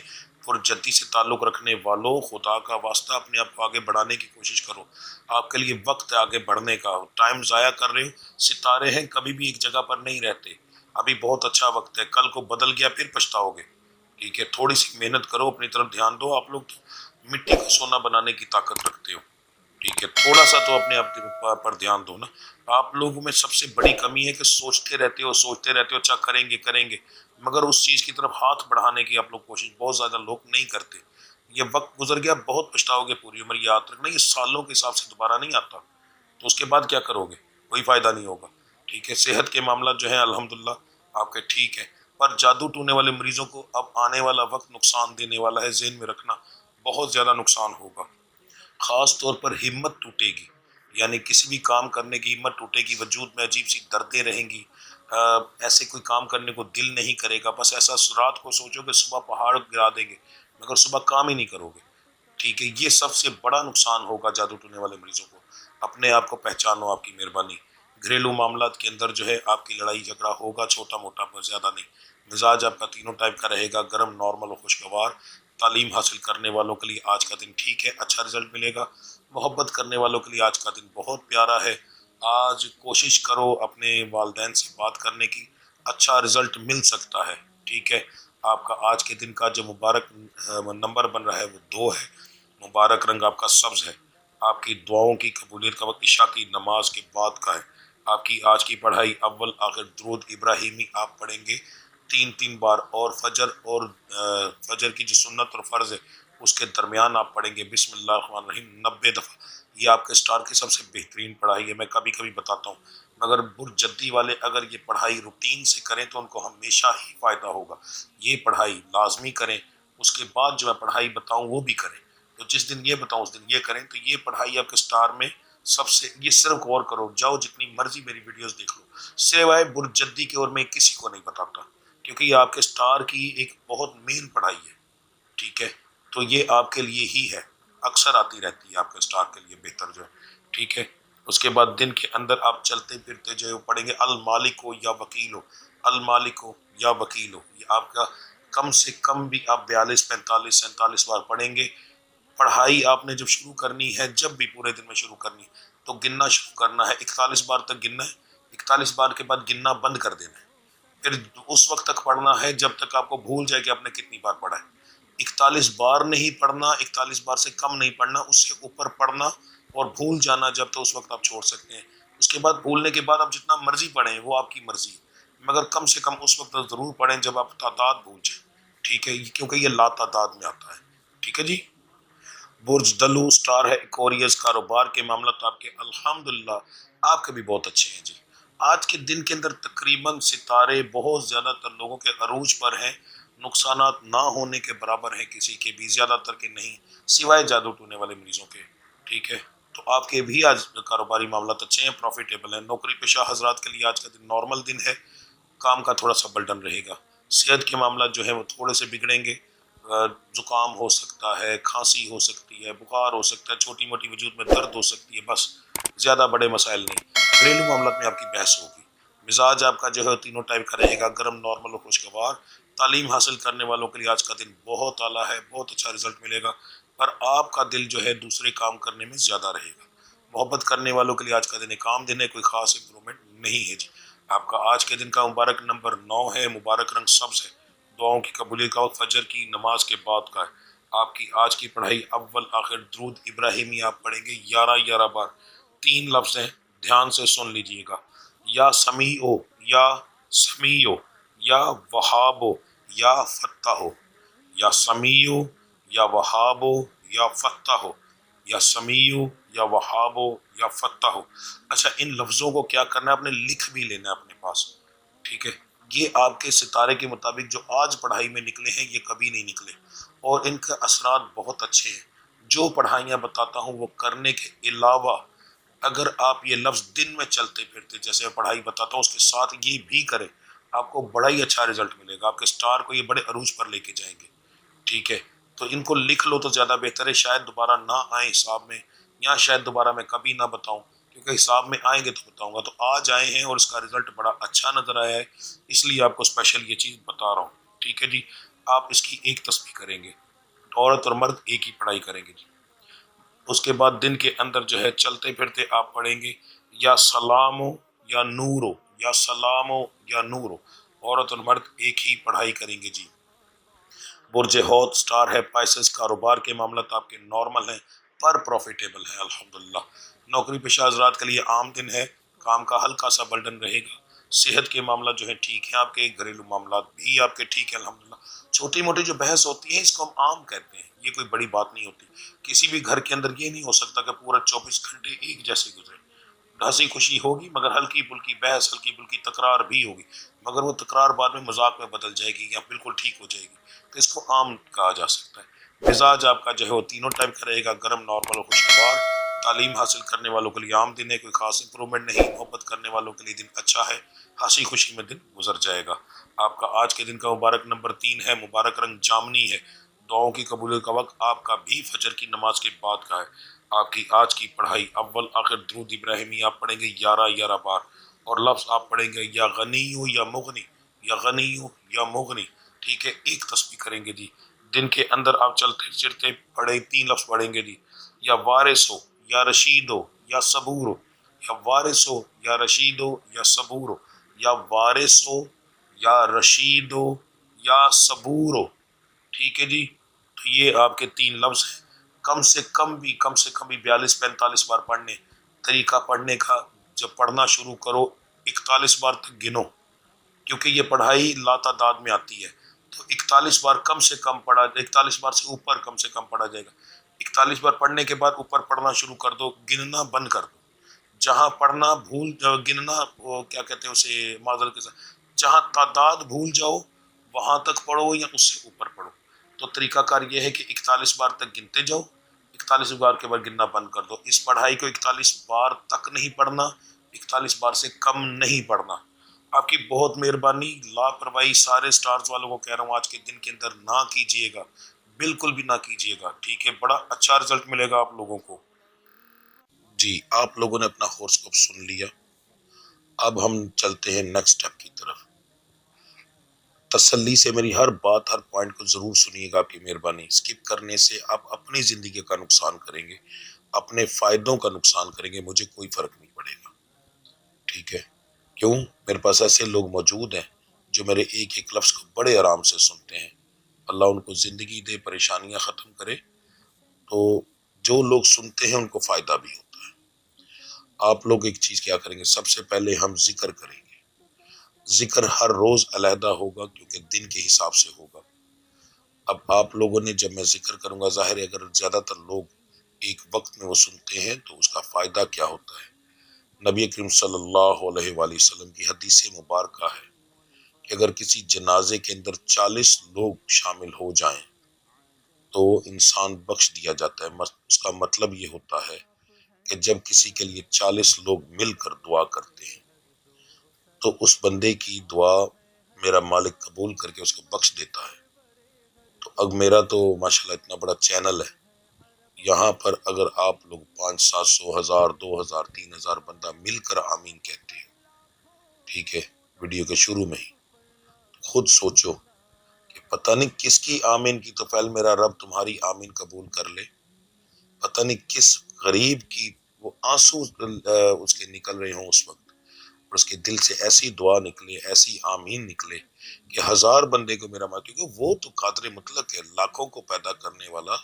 پرجدی سے تعلق رکھنے والوں، خدا کا واسطہ اپنے آپ کو آگے بڑھانے کی کوشش کرو۔ آپ کے لیے وقت ہے آگے بڑھنے کا، ٹائم ضائع کر رہے ہو، ستارے ہیں کبھی بھی ایک جگہ پر نہیں رہتے، ابھی بہت اچھا وقت ہے، کل کو بدل گیا پھر پچھتاؤ گے، ٹھیک ہے؟ تھوڑی سی محنت کرو، اپنی طرف دھیان دو، آپ لوگ تو مٹی کو سونا بنانے کی طاقت رکھتے ہو، ٹھیک ہے؟ تھوڑا سا تو اپنے آپ پر دھیان دو نا۔ آپ لوگوں میں سب سے بڑی کمی ہے کہ سوچتے رہتے ہو اچھا کریں گے مگر اس چیز کی طرف ہاتھ بڑھانے کی آپ لوگ کوشش بہت زیادہ لوگ نہیں کرتے۔ یہ وقت گزر گیا، بہت پچھتاؤ گے پوری عمر، یاد رکھنا یہ سالوں کے حساب سے دوبارہ نہیں آتا، تو اس کے بعد کیا کرو گے؟ کوئی فائدہ نہیں ہوگا، ٹھیک ہے؟ صحت کے معاملات جو ہیں الحمدللہ آپ کے ٹھیک ہے، پر جادو ٹونے والے مریضوں کو اب آنے والا وقت نقصان دینے والا ہے، ذہن میں رکھنا بہت زیادہ نقصان ہوگا، خاص طور پر ہمت ٹوٹے گی، یعنی کسی بھی کام کرنے کی ہمت ٹوٹے گی، وجود میں عجیب سی دردیں رہیں گی، ایسے کوئی کام کرنے کو دل نہیں کرے گا، بس ایسا رات کو سوچو کہ صبح پہاڑ گرا دیں گے مگر صبح کام ہی نہیں کرو گے، ٹھیک ہے؟ یہ سب سے بڑا نقصان ہوگا جادو ٹونے والے مریضوں کو۔ اپنے آپ کو پہچانو، آپ کی مہربانی۔ گھریلو معاملات کے اندر جو ہے آپ کی لڑائی جھگڑا ہوگا، چھوٹا موٹا پر زیادہ نہیں، مزاج آپ کا تینوں ٹائپ کا رہے گا، گرم، نارمل اور خوشگوار۔ تعلیم حاصل کرنے والوں کے لیے آج کا دن ٹھیک ہے، اچھا رزلٹ ملے گا۔ محبت کرنے والوں کے لیے آج کا دن بہت پیارا ہے، آج کوشش کرو اپنے والدین سے بات کرنے کی، اچھا رزلٹ مل سکتا ہے، ٹھیک ہے؟ آپ کا آج کے دن کا جو مبارک نمبر بن رہا ہے وہ 2 ہے، مبارک رنگ آپ کا سبز ہے، آپ کی دعاؤں کی قبولیت کا وقت عشاء کی نماز کے بعد کا ہے۔ آپ کی آج کی پڑھائی اول آخر درود ابراہیمی آپ پڑھیں گے 3 بار، اور فجر کی جو سنت اور فرض ہے اس کے درمیان آپ پڑھیں گے بسم اللہ الرحمن الرحیم 90 دفعہ۔ یہ آپ کے سٹار کی سب سے بہترین پڑھائی ہے، میں کبھی کبھی بتاتا ہوں، مگر برجدی والے اگر یہ پڑھائی روٹین سے کریں تو ان کو ہمیشہ ہی فائدہ ہوگا۔ یہ پڑھائی لازمی کریں، اس کے بعد جو میں پڑھائی بتاؤں وہ بھی کریں، تو جس دن یہ بتاؤں اس دن یہ کریں، تو یہ پڑھائی آپ کے سٹار میں سب سے، یہ صرف غور کرو، جاؤ جتنی مرضی میری ویڈیوز دیکھ لو، سوائے برجدی کے اور میں کسی کو نہیں بتاتا، کیونکہ یہ آپ کے سٹار کی ایک بہت مین پڑھائی ہے، ٹھیک ہے؟ تو یہ آپ کے لیے ہی ہے، اکثر آتی رہتی ہے آپ کے سٹار کے لیے بہتر جو ہے، ٹھیک ہے؟ اس کے بعد دن کے اندر آپ چلتے پھرتے جو ہے پڑھیں گے المالک ہو یا وکیل ہو، المالک ہو یا وکیل ہو، یہ آپ کا کم سے کم بھی آپ 42 45 47 بار پڑھیں گے۔ پڑھائی آپ نے جب شروع کرنی ہے، جب بھی پورے دن میں شروع کرنی ہے تو گننا شروع کرنا ہے، 41 بار تک گننا ہے، 41 بار کے بعد گننا بند کر دینا ہے، پھر اس وقت تک پڑھنا ہے جب تک آپ کو بھول جائے کہ آپ نے کتنی بار پڑھا ہے۔ 41 بار نہیں پڑھنا، 41 بار سے کم نہیں پڑھنا، اس سے اوپر پڑھنا اور بھول جانا جب تو اس وقت آپ چھوڑ سکتے ہیں، اس کے بعد بھولنے کے بعد آپ جتنا مرضی پڑھیں وہ آپ کی مرضی ہے، مگر کم سے کم اس وقت ضرور پڑھیں جب آپ تعداد بھول جائیں، ٹھیک ہے؟ کیونکہ یہ لا تعداد میں آتا ہے، ٹھیک ہے جی؟ برج دلو سٹار ہے ایکوریس، کاروبار کے معاملات آپ کے الحمدللہ آپ کے بھی بہت اچھے ہیں جی۔ آج کے دن کے اندر تقریباً ستارے بہت زیادہ تر لوگوں کے عروج پر ہیں، نقصانات نہ ہونے کے برابر ہیں کسی کے بھی، زیادہ تر کے نہیں، سوائے جادو ٹونے والے مریضوں کے، ٹھیک ہے؟ تو آپ کے بھی آج کاروباری معاملات اچھے ہیں، پروفیٹیبل ہیں۔ نوکری پیشہ حضرات کے لیے آج کا دن نارمل دن ہے، کام کا تھوڑا سا برڈن رہے گا، صحت کے معاملات جو ہیں وہ تھوڑے سے بگڑیں گے، زکام ہو سکتا ہے، کھانسی ہو سکتی ہے، بخار ہو سکتا ہے، چھوٹی موٹی وجود میں درد ہو سکتی ہے، بس زیادہ بڑے مسائل نہیں۔ گھریلو معاملات میں آپ کی بحث ہوگی، مزاج آپ کا جو ہے تینوں ٹائپ کا رہے گا، گرم، نارمل اور خوشگوار۔ تعلیم حاصل کرنے والوں کے لیے آج کا دن بہت اعلیٰ ہے، بہت اچھا رزلٹ ملے گا، پر آپ کا دل جو ہے دوسرے کام کرنے میں زیادہ رہے گا۔ محبت کرنے والوں کے لیے آج کا دن ایک عام دن ہے، کوئی خاص امپرومنٹ نہیں ہے جی۔ آپ کا آج کے دن کا مبارک نمبر 9 ہے، مبارک رنگ سبز ہے، دعاؤں کی قبولیت کا وقت فجر کی نماز کے بعد کا ہے۔ آپ کی آج کی پڑھائی اول آخر درود ابراہیمی آپ پڑھیں گے 11 بار، 3 لفظ ہیں، دھیان سے سن لیجئے گا، یا سمیعو، یا سمیعو، یا وہابو، یا فتحو، یا سمیعو، یا وہابو، یا فتحو، یا سمیعو، یا وہابو، یا فتحو۔ اچھا، ان لفظوں کو کیا کرنا ہے؟ آپ نے لکھ بھی لینا ہے اپنے پاس، ٹھیک ہے؟ یہ آپ کے ستارے کے مطابق جو آج پڑھائی میں نکلے ہیں یہ کبھی نہیں نکلے، اور ان کے اثرات بہت اچھے ہیں۔ جو پڑھائیاں بتاتا ہوں وہ کرنے کے علاوہ اگر آپ یہ لفظ دن میں چلتے پھرتے جیسے میں پڑھائی بتاتا ہوں اس کے ساتھ یہ بھی کریں، آپ کو بڑا ہی اچھا رزلٹ ملے گا، آپ کے سٹار کو یہ بڑے عروج پر لے کے جائیں گے، ٹھیک ہے؟ تو ان کو لکھ لو تو زیادہ بہتر ہے، شاید دوبارہ نہ آئیں حساب میں، یا شاید دوبارہ میں کبھی نہ بتاؤں، کیونکہ حساب میں آئیں گے تو بتاؤں گا. تو آج آئے ہیں اور اس کا رزلٹ بڑا اچھا نظر آیا ہے، اس لیے آپ کو اسپیشل یہ چیز بتا رہا ہوں. ٹھیک ہے جی. آپ اس کی ایک تسبیح کریں گے، عورت اور مرد ایک ہی پڑھائی کریں گے جی. اس کے بعد دن کے اندر جو ہے چلتے پھرتے آپ پڑھیں گے یا سلام ہو یا نور ہو، یا سلام ہو یا نور ہو. عورت اور مرد ایک ہی پڑھائی کریں گے جی. برج ہاٹ سٹار ہے، پائسس، کاروبار کے معاملات آپ کے نارمل ہیں پر پروفیٹیبل ہیں الحمدللہ. نوکری پیشہ حضرات کے لیے عام دن ہے، کام کا ہلکا سا برڈن رہے گا. صحت کے معاملات جو ہے ٹھیک ہیں آپ کے، گھریلو معاملات بھی آپ کے ٹھیک ہیں الحمدللہ. چھوٹی موٹی جو بحث ہوتی ہے اس کو ہم عام کہتے ہیں، یہ کوئی بڑی بات نہیں ہوتی. کسی بھی گھر کے اندر یہ نہیں ہو سکتا کہ پورا 24 گھنٹے ایک جیسے گزرے. ہنسی خوشی ہوگی مگر ہلکی پھلکی بحث، ہلکی پھلکی تکرار بھی ہوگی، مگر وہ تکرار بعد میں مذاق میں بدل جائے گی یا بالکل ٹھیک ہو جائے گی. تو اس کو عام کہا جا سکتا ہے. مزاج آپ کا جو ہے وہ تینوں ٹائپ کا رہے گا، گرم، نارمل اور خوشگوار. تعلیم حاصل کرنے والوں کے لیے عام دن ہے، کوئی خاص امپرومنٹ نہیں. محبت کرنے والوں کے لیے دن اچھا ہے، ہنسی خوشی میں دن گزر جائے گا. آپ کا آج کے دن کا مبارک نمبر 3 ہے، مبارک رنگ جامنی ہے. دعاؤں کی قبولیت کا وقت آپ کا بھی فجر کی نماز کے بعد کا ہے. آپ کی آج کی پڑھائی اول آخر درود ابراہیمی آپ پڑھیں گے 11 بار، اور لفظ آپ پڑھیں گے یا غنی یا مغنی، یا غنی یا مغنی. ٹھیک ہے. ایک تسبیح کریں گے جی. دن کے اندر آپ چلتے چلتے پڑھیں 3 لفظ پڑھیں گے جی، یا وارث ہو یا رشید ہو یا صبور ہو، یا وارث ہو یا رشید ہو یا صبور ہو، یا وارث ہو یا رشید ہو یا صبور ہو. ٹھیک ہے جی. تو یہ آپ کے 3 لفظ ہیں. کم سے کم بھی 42-45 بار پڑھنے. طریقہ پڑھنے کا، جب پڑھنا شروع کرو 41 بار تک گنو، کیونکہ یہ پڑھائی لا تعداد میں آتی ہے. تو 41 بار کم سے کم پڑھا، 41 بار سے اوپر کم سے کم پڑھا جائے گا. 41 بار پڑھنے کے بعد اوپر پڑھنا شروع کر دو، گننا بند کر دو. جہاں پڑھنا بھول گننا وہ کیا کہتے ہیں اسے، معذرت کے ساتھ، جہاں تعداد بھول جاؤ وہاں تک پڑھو یا اس سے اوپر پڑھو. تو طریقہ کار یہ ہے کہ 41 بار تک گنتے جاؤ، 41 بار کے بعد گننا بند کر دو. اس پڑھائی کو 41 بار تک نہیں پڑھنا، 41 بار سے کم نہیں پڑھنا. آپ کی بہت مہربانی. لاپرواہی سارے سٹارز والوں کو کہہ رہا ہوں آج کے دن کے اندر نہ کیجیے گا، بالکل بھی نہ کیجیے گا. ٹھیک ہے. بڑا اچھا رزلٹ ملے گا آپ لوگوں کو. جی آپ لوگوں نے اپنا ہورسکوپ سن لیا، اب ہم چلتے ہیں نیکسٹ سٹیپ کی طرف. تسلی سے میری ہر بات، ہر پوائنٹ کو ضرور سنیے گا، آپ کی مہربانی. اسکپ کرنے سے آپ اپنی زندگی کا نقصان کریں گے، اپنے فائدوں کا نقصان کریں گے، مجھے کوئی فرق نہیں پڑے گا. ٹھیک ہے. کیوں؟ میرے پاس ایسے لوگ موجود ہیں جو میرے ایک ایک لفظ کو بڑے آرام سے سنتے ہیں. اللہ ان کو زندگی دے، پریشانیاں ختم کرے. تو جو لوگ سنتے ہیں ان کو فائدہ بھی ہوتا ہے. آپ لوگ ایک چیز کیا کریں گے، سب سے پہلے ہم ذکر کریں گے. ذکر ہر روز علیحدہ ہوگا کیونکہ دن کے حساب سے ہوگا. اب آپ لوگوں نے، جب میں ذکر کروں گا، ظاہر ہے اگر زیادہ تر لوگ ایک وقت میں وہ سنتے ہیں تو اس کا فائدہ کیا ہوتا ہے. نبی کریم صلی اللہ علیہ وآلہ وسلم کی حدیث مبارکہ ہے کہ اگر کسی جنازے کے اندر 40 لوگ شامل ہو جائیں تو انسان بخش دیا جاتا ہے. اس کا مطلب یہ ہوتا ہے کہ جب کسی کے لیے 40 لوگ مل کر دعا کرتے ہیں تو اس بندے کی دعا میرا مالک قبول کر کے اس کو بخش دیتا ہے. تو اب میرا تو ماشاءاللہ اتنا بڑا چینل ہے، یہاں پر اگر آپ لوگ 500-700 1000 2000 3000 بندہ مل کر آمین کہتے ہیں، ٹھیک ہے، ویڈیو کے شروع میں ہی، خود سوچو کہ پتہ نہیں کس کی آمین کی تو فعل میرا رب تمہاری آمین قبول کر لے. پتہ نہیں کس غریب کی وہ آنسو اس کے نکل رہے ہوں اس وقت، اور اس کے دل سے ایسی دعا نکلے، ایسی آمین نکلے کہ 1000 بندے کو میرا ماں، کیونکہ وہ تو قادر مطلق ہے، لاکھوں کو پیدا کرنے والا،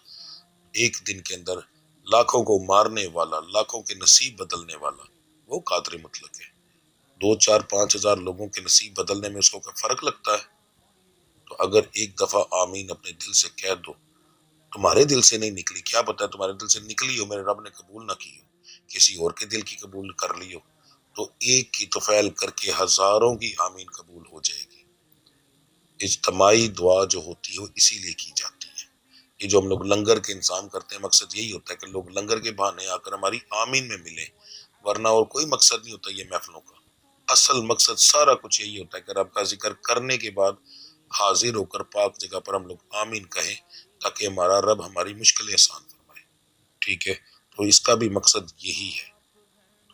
ایک دن کے اندر لاکھوں کو مارنے والا، لاکھوں کے نصیب بدلنے والا، وہ قادر مطلق ہے. 2 4 5 ہزار لوگوں کے نصیب بدلنے میں اس کو کوئی فرق لگتا ہے؟ تو اگر ایک دفعہ آمین اپنے دل سے کہہ دو، تمہارے دل سے نہیں نکلی، کیا پتا تمہارے دل سے نکلی ہو، میرے رب نے قبول نہ کی ہو، کسی اور کے دل کی قبول کر لی ہو، تو ایک کی توفیل کر کے 1000وں کی آمین قبول ہو جائے گی. اجتماعی دعا جو ہوتی ہے وہ اسی لیے کی جاتی ہے. یہ جو ہم لوگ لنگر کے انتظام کرتے ہیں، مقصد یہی ہوتا ہے کہ لوگ لنگر کے بہانے آ کر ہماری آمین میں ملیں، ورنہ اور کوئی مقصد نہیں ہوتا یہ محفلوں کا. اصل مقصد سارا کچھ یہی ہوتا ہے کہ رب کا ذکر کرنے کے بعد حاضر ہو کر پاک جگہ پر ہم لوگ آمین کہیں تاکہ ہمارا رب ہماری مشکلیں آسان فرمائے. ٹھیک ہے. تو اس کا بھی مقصد یہی ہے.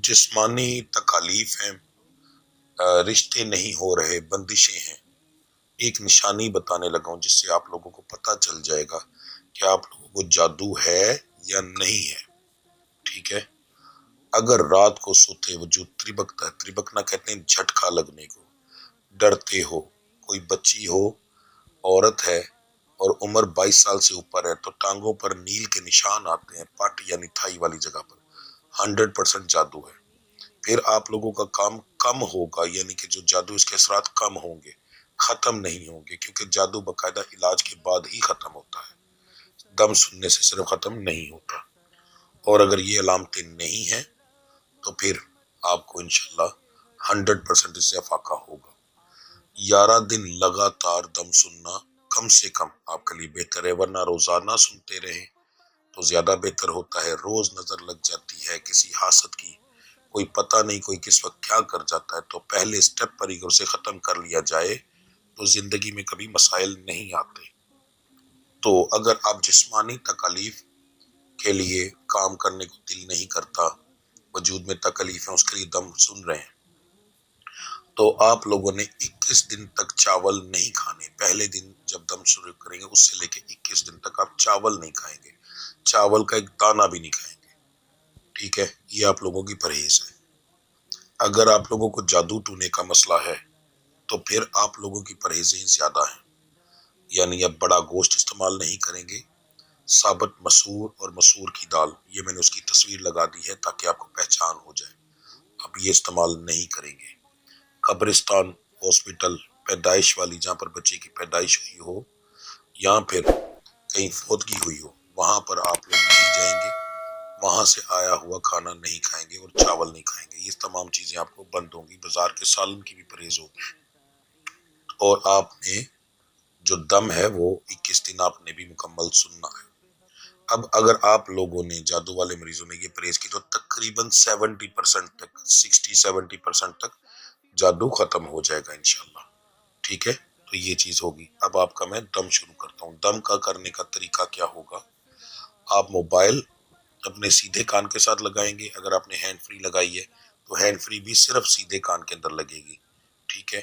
جسمانی تکالیف ہیں، رشتے نہیں ہو رہے، بندشیں ہیں، ایک نشانی بتانے لگا ہوں جس سے آپ لوگوں کو پتہ چل جائے گا کہ آپ لوگوں کو جادو ہے یا نہیں ہے، ٹھیک ہے؟ اگر رات کو سوتے وجود تربکتا ہے، تربکنا کہتے ہیں جھٹکا لگنے کو، ڈرتے ہو، کوئی بچی ہو، عورت ہے اور عمر 22 سال سے اوپر ہے، تو ٹانگوں پر نیل کے نشان آتے ہیں، پٹ یعنی تھائی والی جگہ پر، 100% جادو ہے۔ پھر آپ لوگوں کا کام کم ہوگا، یعنی کہ جو جادو اس کے اثرات کم ہوں گے، ختم نہیں ہوں گے، کیونکہ جادو باقاعدہ علاج کے بعد ہی ختم ہوتا ہے، دم سننے سے صرف ختم نہیں ہوتا۔ اور اگر یہ علامتیں نہیں ہیں تو پھر آپ کو انشاءاللہ 100% اس سے افاقہ ہوگا۔ 11 دن لگاتار دم سننا کم سے کم آپ کے لیے بہتر ہے، ورنہ روزانہ سنتے رہیں تو زیادہ بہتر ہوتا ہے۔ روز نظر لگ جاتی ہے کسی حاسد کی، کوئی پتہ نہیں کوئی کس وقت کیا کر جاتا ہے، تو پہلے سٹیپ پر ہی اسے ختم کر لیا جائے تو زندگی میں کبھی مسائل نہیں آتے۔ تو اگر آپ جسمانی تکالیف کے لیے کام کرنے کو دل نہیں کرتا، وجود میں تکلیف ہے، اس کے لیے دم سن رہے ہیں، تو آپ لوگوں نے 21 دن تک چاول نہیں کھانے۔ پہلے دن جب دم شروع کریں گے اس سے لے کے 21 دن تک آپ چاول نہیں کھائیں گے، چاول کا ایک دانہ بھی نہیں کھائیں گے، ٹھیک ہے؟ یہ آپ لوگوں کی پرہیز ہے۔ اگر آپ لوگوں کو جادو ٹونے کا مسئلہ ہے تو پھر آپ لوگوں کی پرہیزیں زیادہ ہیں، یعنی اب بڑا گوشت استعمال نہیں کریں گے، ثابت مسور اور مسور کی دال، یہ میں نے اس کی تصویر لگا دی ہے تاکہ آپ کو پہچان ہو جائے، اب یہ استعمال نہیں کریں گے۔ قبرستان، ہاسپٹل، پیدائش والی جہاں پر بچے کی پیدائش ہوئی ہو یا پھر کہیں فوتگی ہوئی ہو، وہاں پر آپ لوگ نہیں جائیں گے، وہاں سے آیا ہوا کھانا نہیں کھائیں گے اور چاول نہیں کھائیں گے، یہ تمام چیزیں آپ کو بند ہوں گی، بازار کے سالن کی بھی پرہیز ہوگی۔ اور آپ نے جو دم ہے وہ 21 دن آپ نے بھی مکمل سننا ہے۔ اب اگر آپ لوگوں نے، جادو والے مریضوں نے یہ پرہیز کی تو تقریباً 70% تک، 60-70% تک جادو ختم ہو جائے گا انشاءاللہ، ٹھیک ہے؟ تو یہ چیز ہوگی۔ اب آپ کا میں دم شروع کرتا ہوں۔ دم کا کرنے کا طریقہ کیا ہوگا؟ آپ موبائل اپنے سیدھے کان کے ساتھ لگائیں گے، اگر آپ نے ہینڈ فری لگائی ہے تو ہینڈ فری بھی صرف سیدھے کان کے اندر لگے گی، ٹھیک ہے؟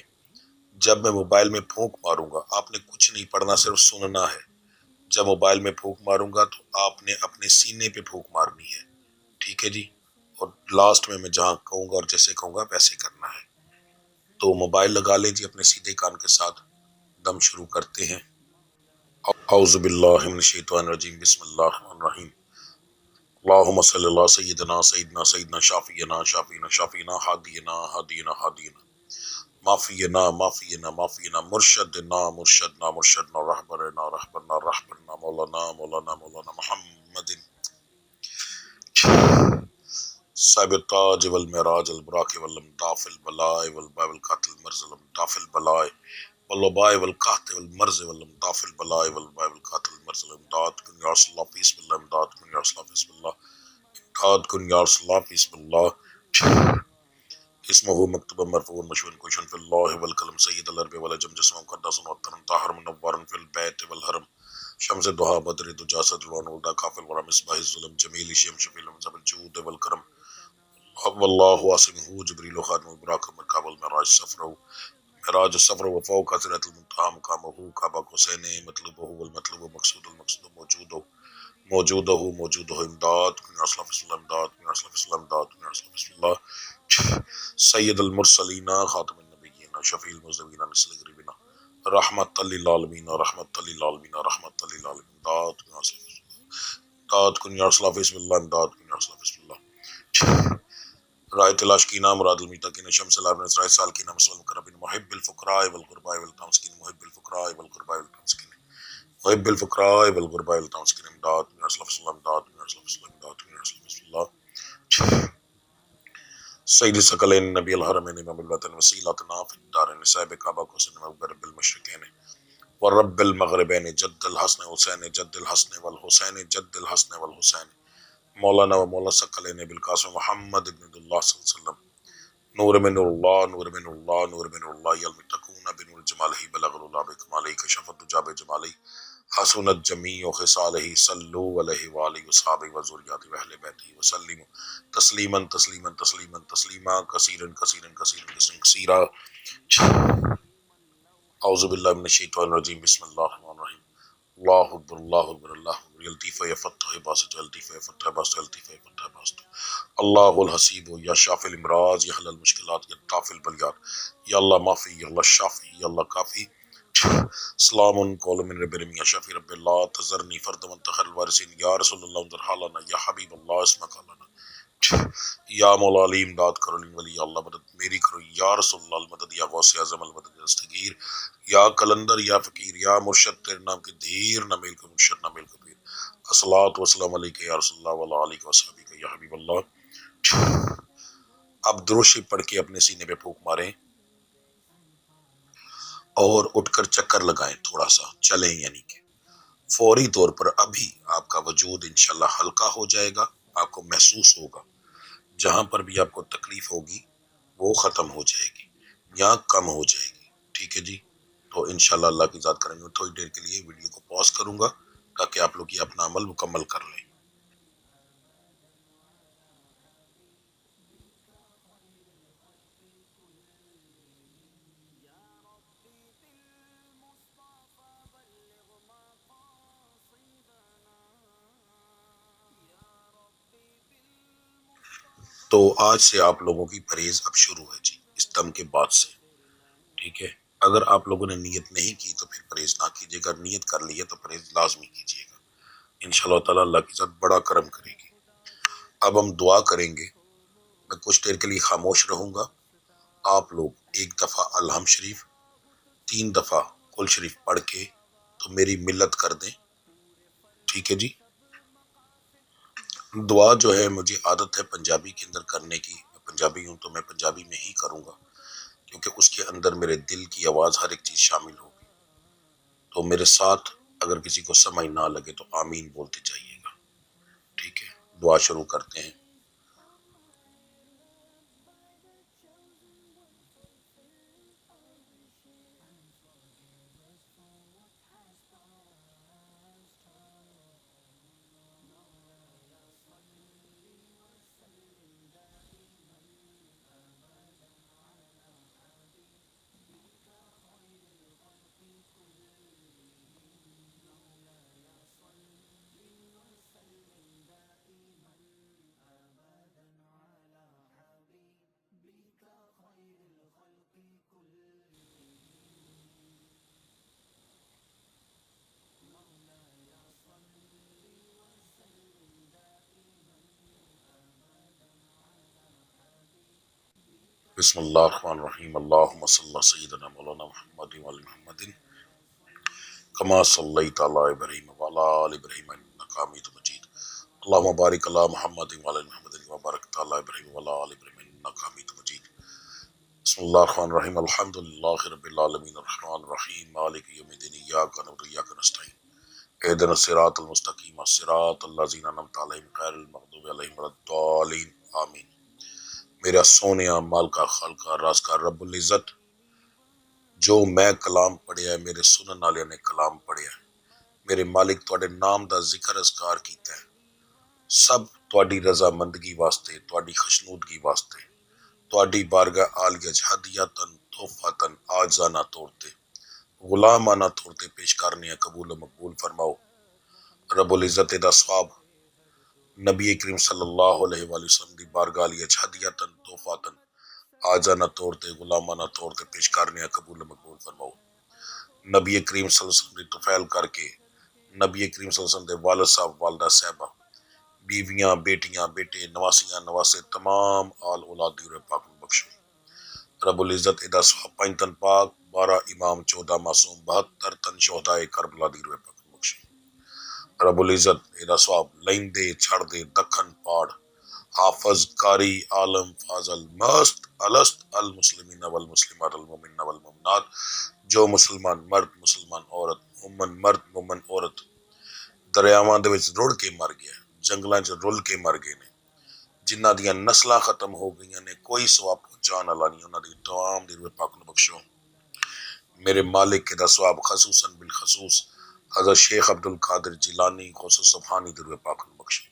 جب میں موبائل میں پھونک ماروں گا، آپ نے کچھ نہیں پڑھنا، صرف سننا ہے۔ جب موبائل میں پھونک ماروں گا تو آپ نے اپنے سینے پہ پھونک مارنی ہے، ٹھیک ہے جی؟ اور لاسٹ میں جہاں کہوں گا اور جیسے کہوں گا ویسے کرنا ہے۔ تو موبائل لگا لیں جی اپنے سیدھے کان کے ساتھ، دم شروع کرتے ہیں۔ اعوذ باللہ من الشیطان الرجیم، بسم اللہ الرحمن الرحیم۔ اللہم صلی اللہ سیدنا سیدنا سیدنا شافینا شافینا شافینا ہادینا ہادینا ہادینا معافینا معافینا معافینا مرشدنا مرشدنا مرشدنا رہبرنا رہبرنا رہبرنا مولانا مولانا مولانا محمد صاحب التاج والمعراج البراق والامداف البلاء والباء والقاتل المرز والامداف البلاء والوباء والقحط والمرز والامداف البلاء والباء والقاتل المرز الامداد کن یا رسول اللہ بسم اللہ، امداد کن یا رسول اللہ بسم اللہ، امداد کن یا رسول اللہ بسم اللہ۔ اسمه مکتوب مرفوع مشہور کوشن فی اللہ والقلم سید العرب والعجم جسم مقدس وطن طاہر منور فی البیت والحرم شمس دہا بدر دجا صدر ونودا کافل ورا مصباح الظلم جمیل شیم شفیل مذہب الجود والکرم واللہ واسمہ جبریل خادم براک مرکاب المعراج سفرہ معراج السفر وفوق حضرت المنتہا مقامہ کعبہ حسین مطلوبہ والمطلوب مقصود المقصود موجودہ موجودہ موجودہ امداد کن رسول اللہ بسم اللہ، امداد کن رسول اللہ بسم اللہ، امداد کن رسول اللہ بسم اللہ، سید المرسلین خاتم النبیین شفیع المذنبین نسل غریبین رحمت للعالمین رحمت للعالمین رحمت للعالمین، امداد کن رسول اللہ، امداد کن یا رسول اللہ بسم اللہ، امداد کن یا رسول اللہ بسم اللہ۔ رائے تلاش کی نام مراد المتقین شمس العالمین اسرائیل سال کی نام مسلم کربین محب الفقراء والغرباء والتمسکین محب الفقراء والغرباء والتمسکین محب الفقراء والغرباء والتمسکین، امداد من رسول اللہ صلی اللہ، امداد من رسول اللہ صلی اللہ، امداد من رسول اللہ صلی اللہ۔ سید ثقلین نبی الحرمین امام الوطن وسیلتنا فی الدارین صاحب کعبہ کو سن رب المشرقین ورب المغربین جد الحسن حسین جد الحسن والحسین جد الحسن والحسین مولانا و مولا ثقلین بالقاسم محمد ابن اللہ صلی اللہ علیہ وسلم نور من اللہ نور من اللہ نور من اللہ یلمتکون بنور جمالہ بلغ اللہ بکمالہ کشف الدجا بجمالہ حسنت جمیع خصالہ صلو علیہ وآلہ وصحبہ وذریاتہ واہل بیتہ وسلم تسلیما تسلیما تسلیما تسلیما کثیرا کثیرا کثیرا کثیرا اعوذ باللہ من الشیطان الرجیم بسم اللہ الرحمن الرحیم اللہ اکبر اللہ اکبر اللہ اکبر یلطیف یفتح باسط یلطیف یفتح باسط یلطیف یفتح باسط اللہ الحسیب یا شافی الامراض یا حل المشکلات یا طافی البلیات یا اللہ معافی یا اللہ شافی یا اللہ کافی سلام قول من رب العالمین یا شافی رب اللہ تذرنی فرد وانت خیر الوارثین یا رسول اللہ انظر حالنا یا حبیب اللہ اسمک لنا یا مولا علی امداد کرو ولی یا اللہ مدد میری کرو یا رسول اللہ المدد یا غوث اعظم المدد یا دستگیر یا کلندر یا فقیر یا مرشد تیرے نام کے دھیر نہ میل کا مرشد نہ میل کا پیر الصلاۃ والسلام علیکہ یا رسول اللہ وعلی آلہ وصحبہ یا حبیب اللہ۔ اب دروشی پڑھ کے اپنے سینے پہ پھونک ماریں اور اٹھ کر چکر لگائیں، تھوڑا سا چلیں، یعنی کہ فوری طور پر ابھی آپ کا وجود انشاءاللہ ہلکا ہو جائے گا، آپ کو محسوس ہوگا جہاں پر بھی آپ کو تکلیف ہوگی وہ ختم ہو جائے گی یا کم ہو جائے گی، ٹھیک ہے جی۔ تو انشاءاللہ اللہ کی ذات کریں گے، تھوڑی دیر کے لیے ویڈیو کو پاز کروں گا تاکہ آپ لوگ یہ اپنا عمل مکمل کر لیں۔ تو آج سے آپ لوگوں کی پرہیز اب شروع ہے جی، اس دم کے بعد سے، ٹھیک ہے۔ اگر آپ لوگوں نے نیت نہیں کی تو پھر پرہیز نہ کیجیے، اگر نیت کر لی ہے تو پرہیز لازمی کیجیے گا، انشاءاللہ تعالیٰ اللہ کی ذات بڑا کرم کرے گی۔ اب ہم دعا کریں گے، میں کچھ دیر کے لیے خاموش رہوں گا، آپ لوگ ایک دفعہ الحم شریف 3 دفعہ قل شریف پڑھ کے تو میری ملت کر دیں، ٹھیک ہے جی۔ دعا جو ہے مجھے عادت ہے پنجابی کے اندر کرنے کی، میں پنجابی ہوں تو میں پنجابی میں ہی کروں گا، کیونکہ اس کے اندر میرے دل کی آواز ہر ایک چیز شامل ہوگی۔ تو میرے ساتھ اگر کسی کو سمجھ نہ لگے تو آمین بولتے جائیے گا، ٹھیک ہے۔ دعا شروع کرتے ہیں۔ بسم اللہ الرحمن الرحیم، اللہم صلی اللہ سیدنا مولانا محمد وعلی محمد کما صلیت علی ابراہیم وعلی آل ابراہیم انک حمید مجید، اللہم بارک علی محمد وعلی محمد کما بارکت علی ابراہیم وعلی آل ابراہیم انک حمید مجید۔ بسم اللہ الرحمن الرحیم، الحمدللہ رب العالمین الرحمن الرحیم مالک یوم الدین ایاک نعبد و ایاک نستعین اہدنا الصراط المستقیم صراط الذین انعمت علیہم غیر المغضوب علیہم ولا الضالین، آمین۔ میرا سونیا مال کا خالقہ راز کا رب العزت، جو میں کلام پڑھیا ہے، میرے سنن والے نے کلام پڑھیا ہے، میرے مالک تواڈے نام دا ذکر اذکار کیتا ہے، سب تواڈی رضا مندگی واسطے، تواڈی خشنودگی واسطے، تواڈی بارگاہ عالیہ ہدیتاً تحفتاً آجزانہ طور تے غلامانہ طور تے پیش کرنے قبول و مقبول فرماؤ۔ رب العزت دا ثواب نبی کریم صلی اللہ علیہ وآلہ وسلم دی بارگاہ عالیہ ہدیتاً تحفتاً آجزانہ طور تے غلامانہ طور تے پیش کرنے قبول و مقبول فرماؤ۔ نبی کریم صلی اللہ علیہ وسلم دی طفیل کر کے نبی کریم صلی اللہ علیہ وسلم دے والد صاحب والدہ صاحبہ بیویاں بیٹیاں بیٹے نواسیاں نواسے تمام آل اولاد دی روح پاک میں بخشو۔ رب العزت ادا ثواب 5 تن پاک 12 امام 14 معصوم 72 تن شہدائے کربلا دی روح پاک میں بخشو۔ رب العزت ادا ثواب لیندے چھڑ دے دکھن پاڑ حافظ قاری عالم فاضل مست الست المسلمین والمسلمات المؤمنین والمؤمنات، جو مسلمان مرد مسلمان عورت مومن مرد مومن عورت دریاواں دے وچ رڑ کے مر گیا، جنگلاں چ رل کے مر گئے نے، جنہاں دیاں نسلاں ختم ہو گئیاں نے، کوئی ثواب پہنچان والا نہیں، انہاں دی تمام دی روح پاک نو بخشو۔ میرے مالک دا ثواب خصوصاً بالخصوص حضرت شیخ عبد القادر جیلانی غوث سبحانی درو پاک بخشو۔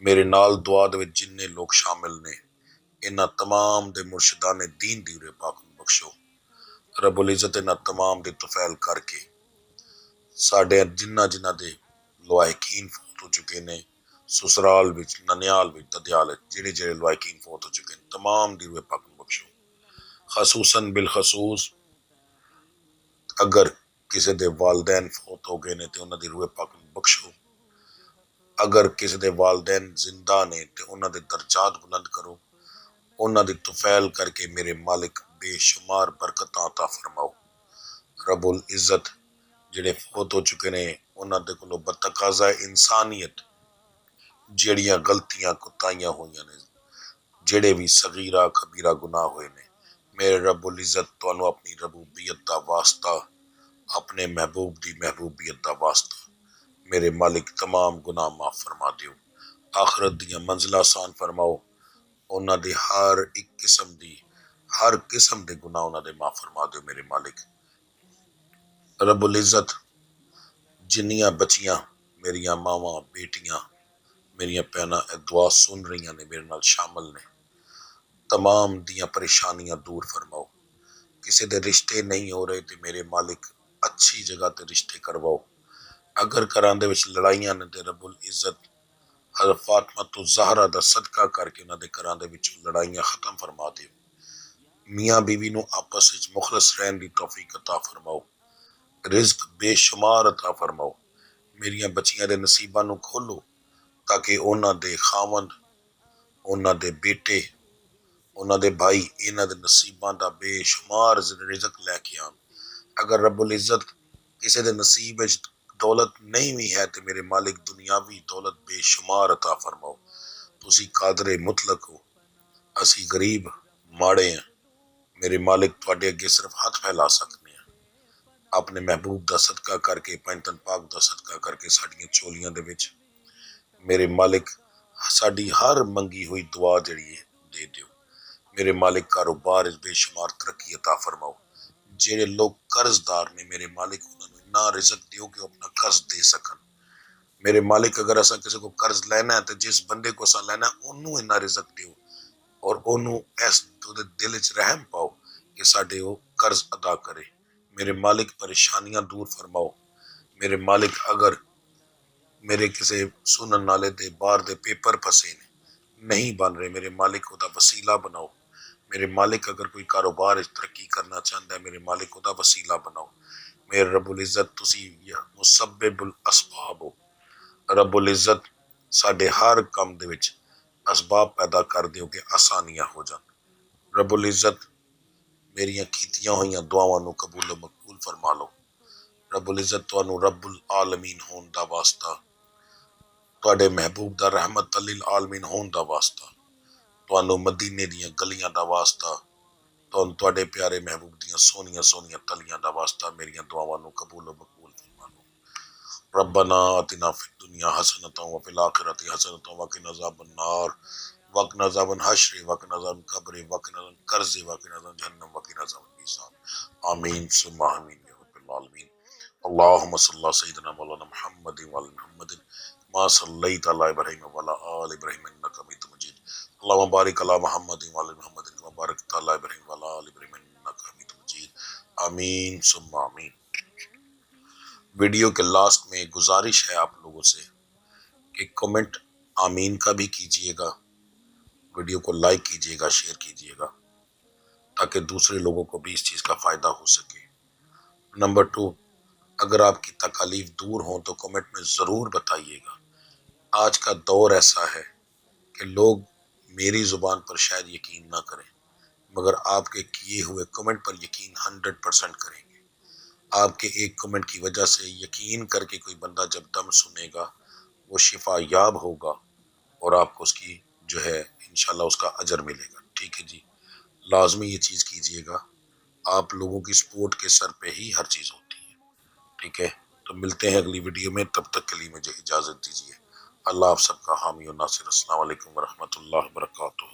میرے نال دعا دے وچ جننے لوگ شامل نے انہاں تمام دے مرشدان دین دی درو پاک بخشو۔ رب العزت انہاں تمام دے طفیل کر کے ساڈے جنہ دے لواحقین فوت ہو چکے نے، سسرال وچ، ننیال وچ، ددیال وچ جڑے لواحقین فوت ہو چکے ہیں تمام دی روح پاک بخشو۔ خصوصاً بالخصوص اگر کسی دے والدین فوت ہو گئے نے تے انہاں دی روح پاک بخشو۔ اگر کسی دے والدین زندہ نے تے انہاں دے درجات بلند کرو، انہاں دی طفیل کر کے میرے مالک بے شمار برکتاں عطا فرماؤ۔ رب العزت جڑے فوت ہو چکے نے انہاں دے کولوں بتقاضا انسانیت جیڑیاں غلطیاں کوتاہیاں ہوئیاں نے، جڑے بھی صغیرہ کبیرہ گناہ ہوئے نے، میرے رب العزت تانوں اپنی ربوبیت دا واسطہ، اپنے محبوب دی محبوبیت دا واسطہ میرے مالک تمام گناہ معاف فرما دیو، آخرت دیاں منزلہ آسان فرماؤ، انہاں دی ہر قسم دے گناہ انہاں دے معاف فرما دیو میرے مالک۔ رب العزت جنیاں بچیاں میریاں ماواں بیٹیاں میریاں بہناں اے دعا سن رہیاں نے میرے نال شامل نے، تمام دیاں پریشانیاں دور فرماؤ۔ کسی دے رشتے نہیں ہو رہے تے میرے مالک اچھی جگہ تے رشتے کرواؤ۔ اگر گھراں دے وچ لڑائیاں نے تے رب العزت حضرت فاطمہ تو زہرا دا صدقہ کر کے انہاں دے گھراں دے وچ لڑائیاں ختم فرما دیو۔ میاں بیوی نو آپس وچ مخلص رہن دی توفیق عطا فرماؤ، رزق بے شمار عطا فرماؤ۔ میریاں بچیاں دے نصیباں نو کھولو تاکہ انہاں دے خاوند، انہاں دے بیٹے، انہاں دے بھائی انہاں دے نصیباں دا بے شمار رزق لے کے آن۔ اگر رب العزت کسی دے نصیب وچ دولت نہیں بھی ہے تے میرے مالک دنیاوی دولت بے شمار عطا فرماؤ۔ تسی قادر مطلق ہو، اسی غریب ماڑے ہیں، میرے مالک تواڈے اگے صرف ہاتھ پھیلا سکنے ہیں۔ اپنے محبوب دا صدقہ کر کے، پنجتن پاک دا صدقہ کر کے ساڈیاں چولیاں دے وچ میرے مالک ساڈی ہر منگی ہوئی دعا جڑی ہے دے دیو۔ میرے مالک کاروبار بے شمار ترقی عطا فرماؤ۔ جڑے لوگ قرض دار نے میرے مالک انہاں نوں اتنا رزق دیو کہ وہ اپنا قرض دے سکن۔ میرے مالک اگر اساں کسی کو قرض لینا ہے تو جس بندے کو اساں لینا ہے انہوں اتنا رزق دیو اور انہوں اس دل وچ رحم پاؤ کہ ساڈے وہ قرض ادا کرے۔ میرے مالک پریشانیاں دور فرماؤ۔ میرے مالک اگر میرے کسی سنن نالے دے باہر دے پیپر پھسے نے نہیں بن رہے، میرے مالک او دا وسیلہ بناؤ۔ میرے مالک اگر کوئی کاروبار ترقی کرنا چاہتا ہے میرے مالک او دا وسیلہ بناؤ۔ میرے رب العزت تسی مسبب الاسباب ہو، رب العزت ساڈے ہر کام دے وچ اسباب پیدا کر دیو کہ آسانیاں ہو جان۔ رب العزت میریاں کیتیاں ہوئیاں دعاواں نو قبول و مقبول فرما لو۔ رب العزت تانوں رب العالمین ہون دا واسطہ، تواڈے محبوب دا رحمت للعالمین ہون دا واسطہ، تانوں مدینے دیاں گلیاں دا واسطہ، تواڈے پیارے محبوب دیاں سونیاں سونیاں تلیاں دا واسطہ میریاں دعاواں نو قبول و مقبول فرما لو۔ ربنا آتنا فی الدنیا حسنۃ وفی الآخرۃ حسنۃ وقنا عذاب النار وقنا عذاب الحشر وقنا عذاب القبر وقنا عذاب القرض وقنا عذاب جہنم وقنا عذاب المیزان آمین ثم آمین یا رب العالمین۔ اللهم صل على سيدنا مولانا محمد وعلى محمد ما صليت على ابراهيم وعلى آل ابراهيم انك حميد مجيد اللهم بارك على محمد وعلى محمد كما باركت على ابراهيم وعلى آل ابراهيم انك حميد مجيد آمین ثم آمین۔ ویڈیو کے لاسٹ میں ایک گزارش ہے آپ لوگوں سے کہ کمنٹ آمین کا بھی کیجئے گا، ویڈیو کو لائک کیجئے گا، شیئر کیجئے گا تاکہ دوسرے لوگوں کو بھی اس چیز کا فائدہ ہو سکے۔ نمبر 2، اگر آپ کی تکالیف دور ہوں تو کمنٹ میں ضرور بتائیے گا۔ آج کا دور ایسا ہے کہ لوگ میری زبان پر شاید یقین نہ کریں مگر آپ کے کیے ہوئے کمنٹ پر یقین 100% کریں گے۔ آپ کے ایک کمنٹ کی وجہ سے یقین کر کے کوئی بندہ جب دم سنے گا وہ شفا یاب ہوگا اور آپ کو اس کی جو ہے انشاءاللہ اس کا اجر ملے گا۔ ٹھیک ہے جی، لازمی یہ چیز کیجئے گا، آپ لوگوں کی سپورٹ کے سر پہ ہی ہر چیز ہوتی ہے۔ ٹھیک ہے، تو ملتے ہیں اگلی ویڈیو میں، تب تک کے لیے مجھے اجازت دیجیے۔ اللہ آپ سب کا حامی و ناصر۔ السلام علیکم ورحمۃ اللہ وبرکاتہ۔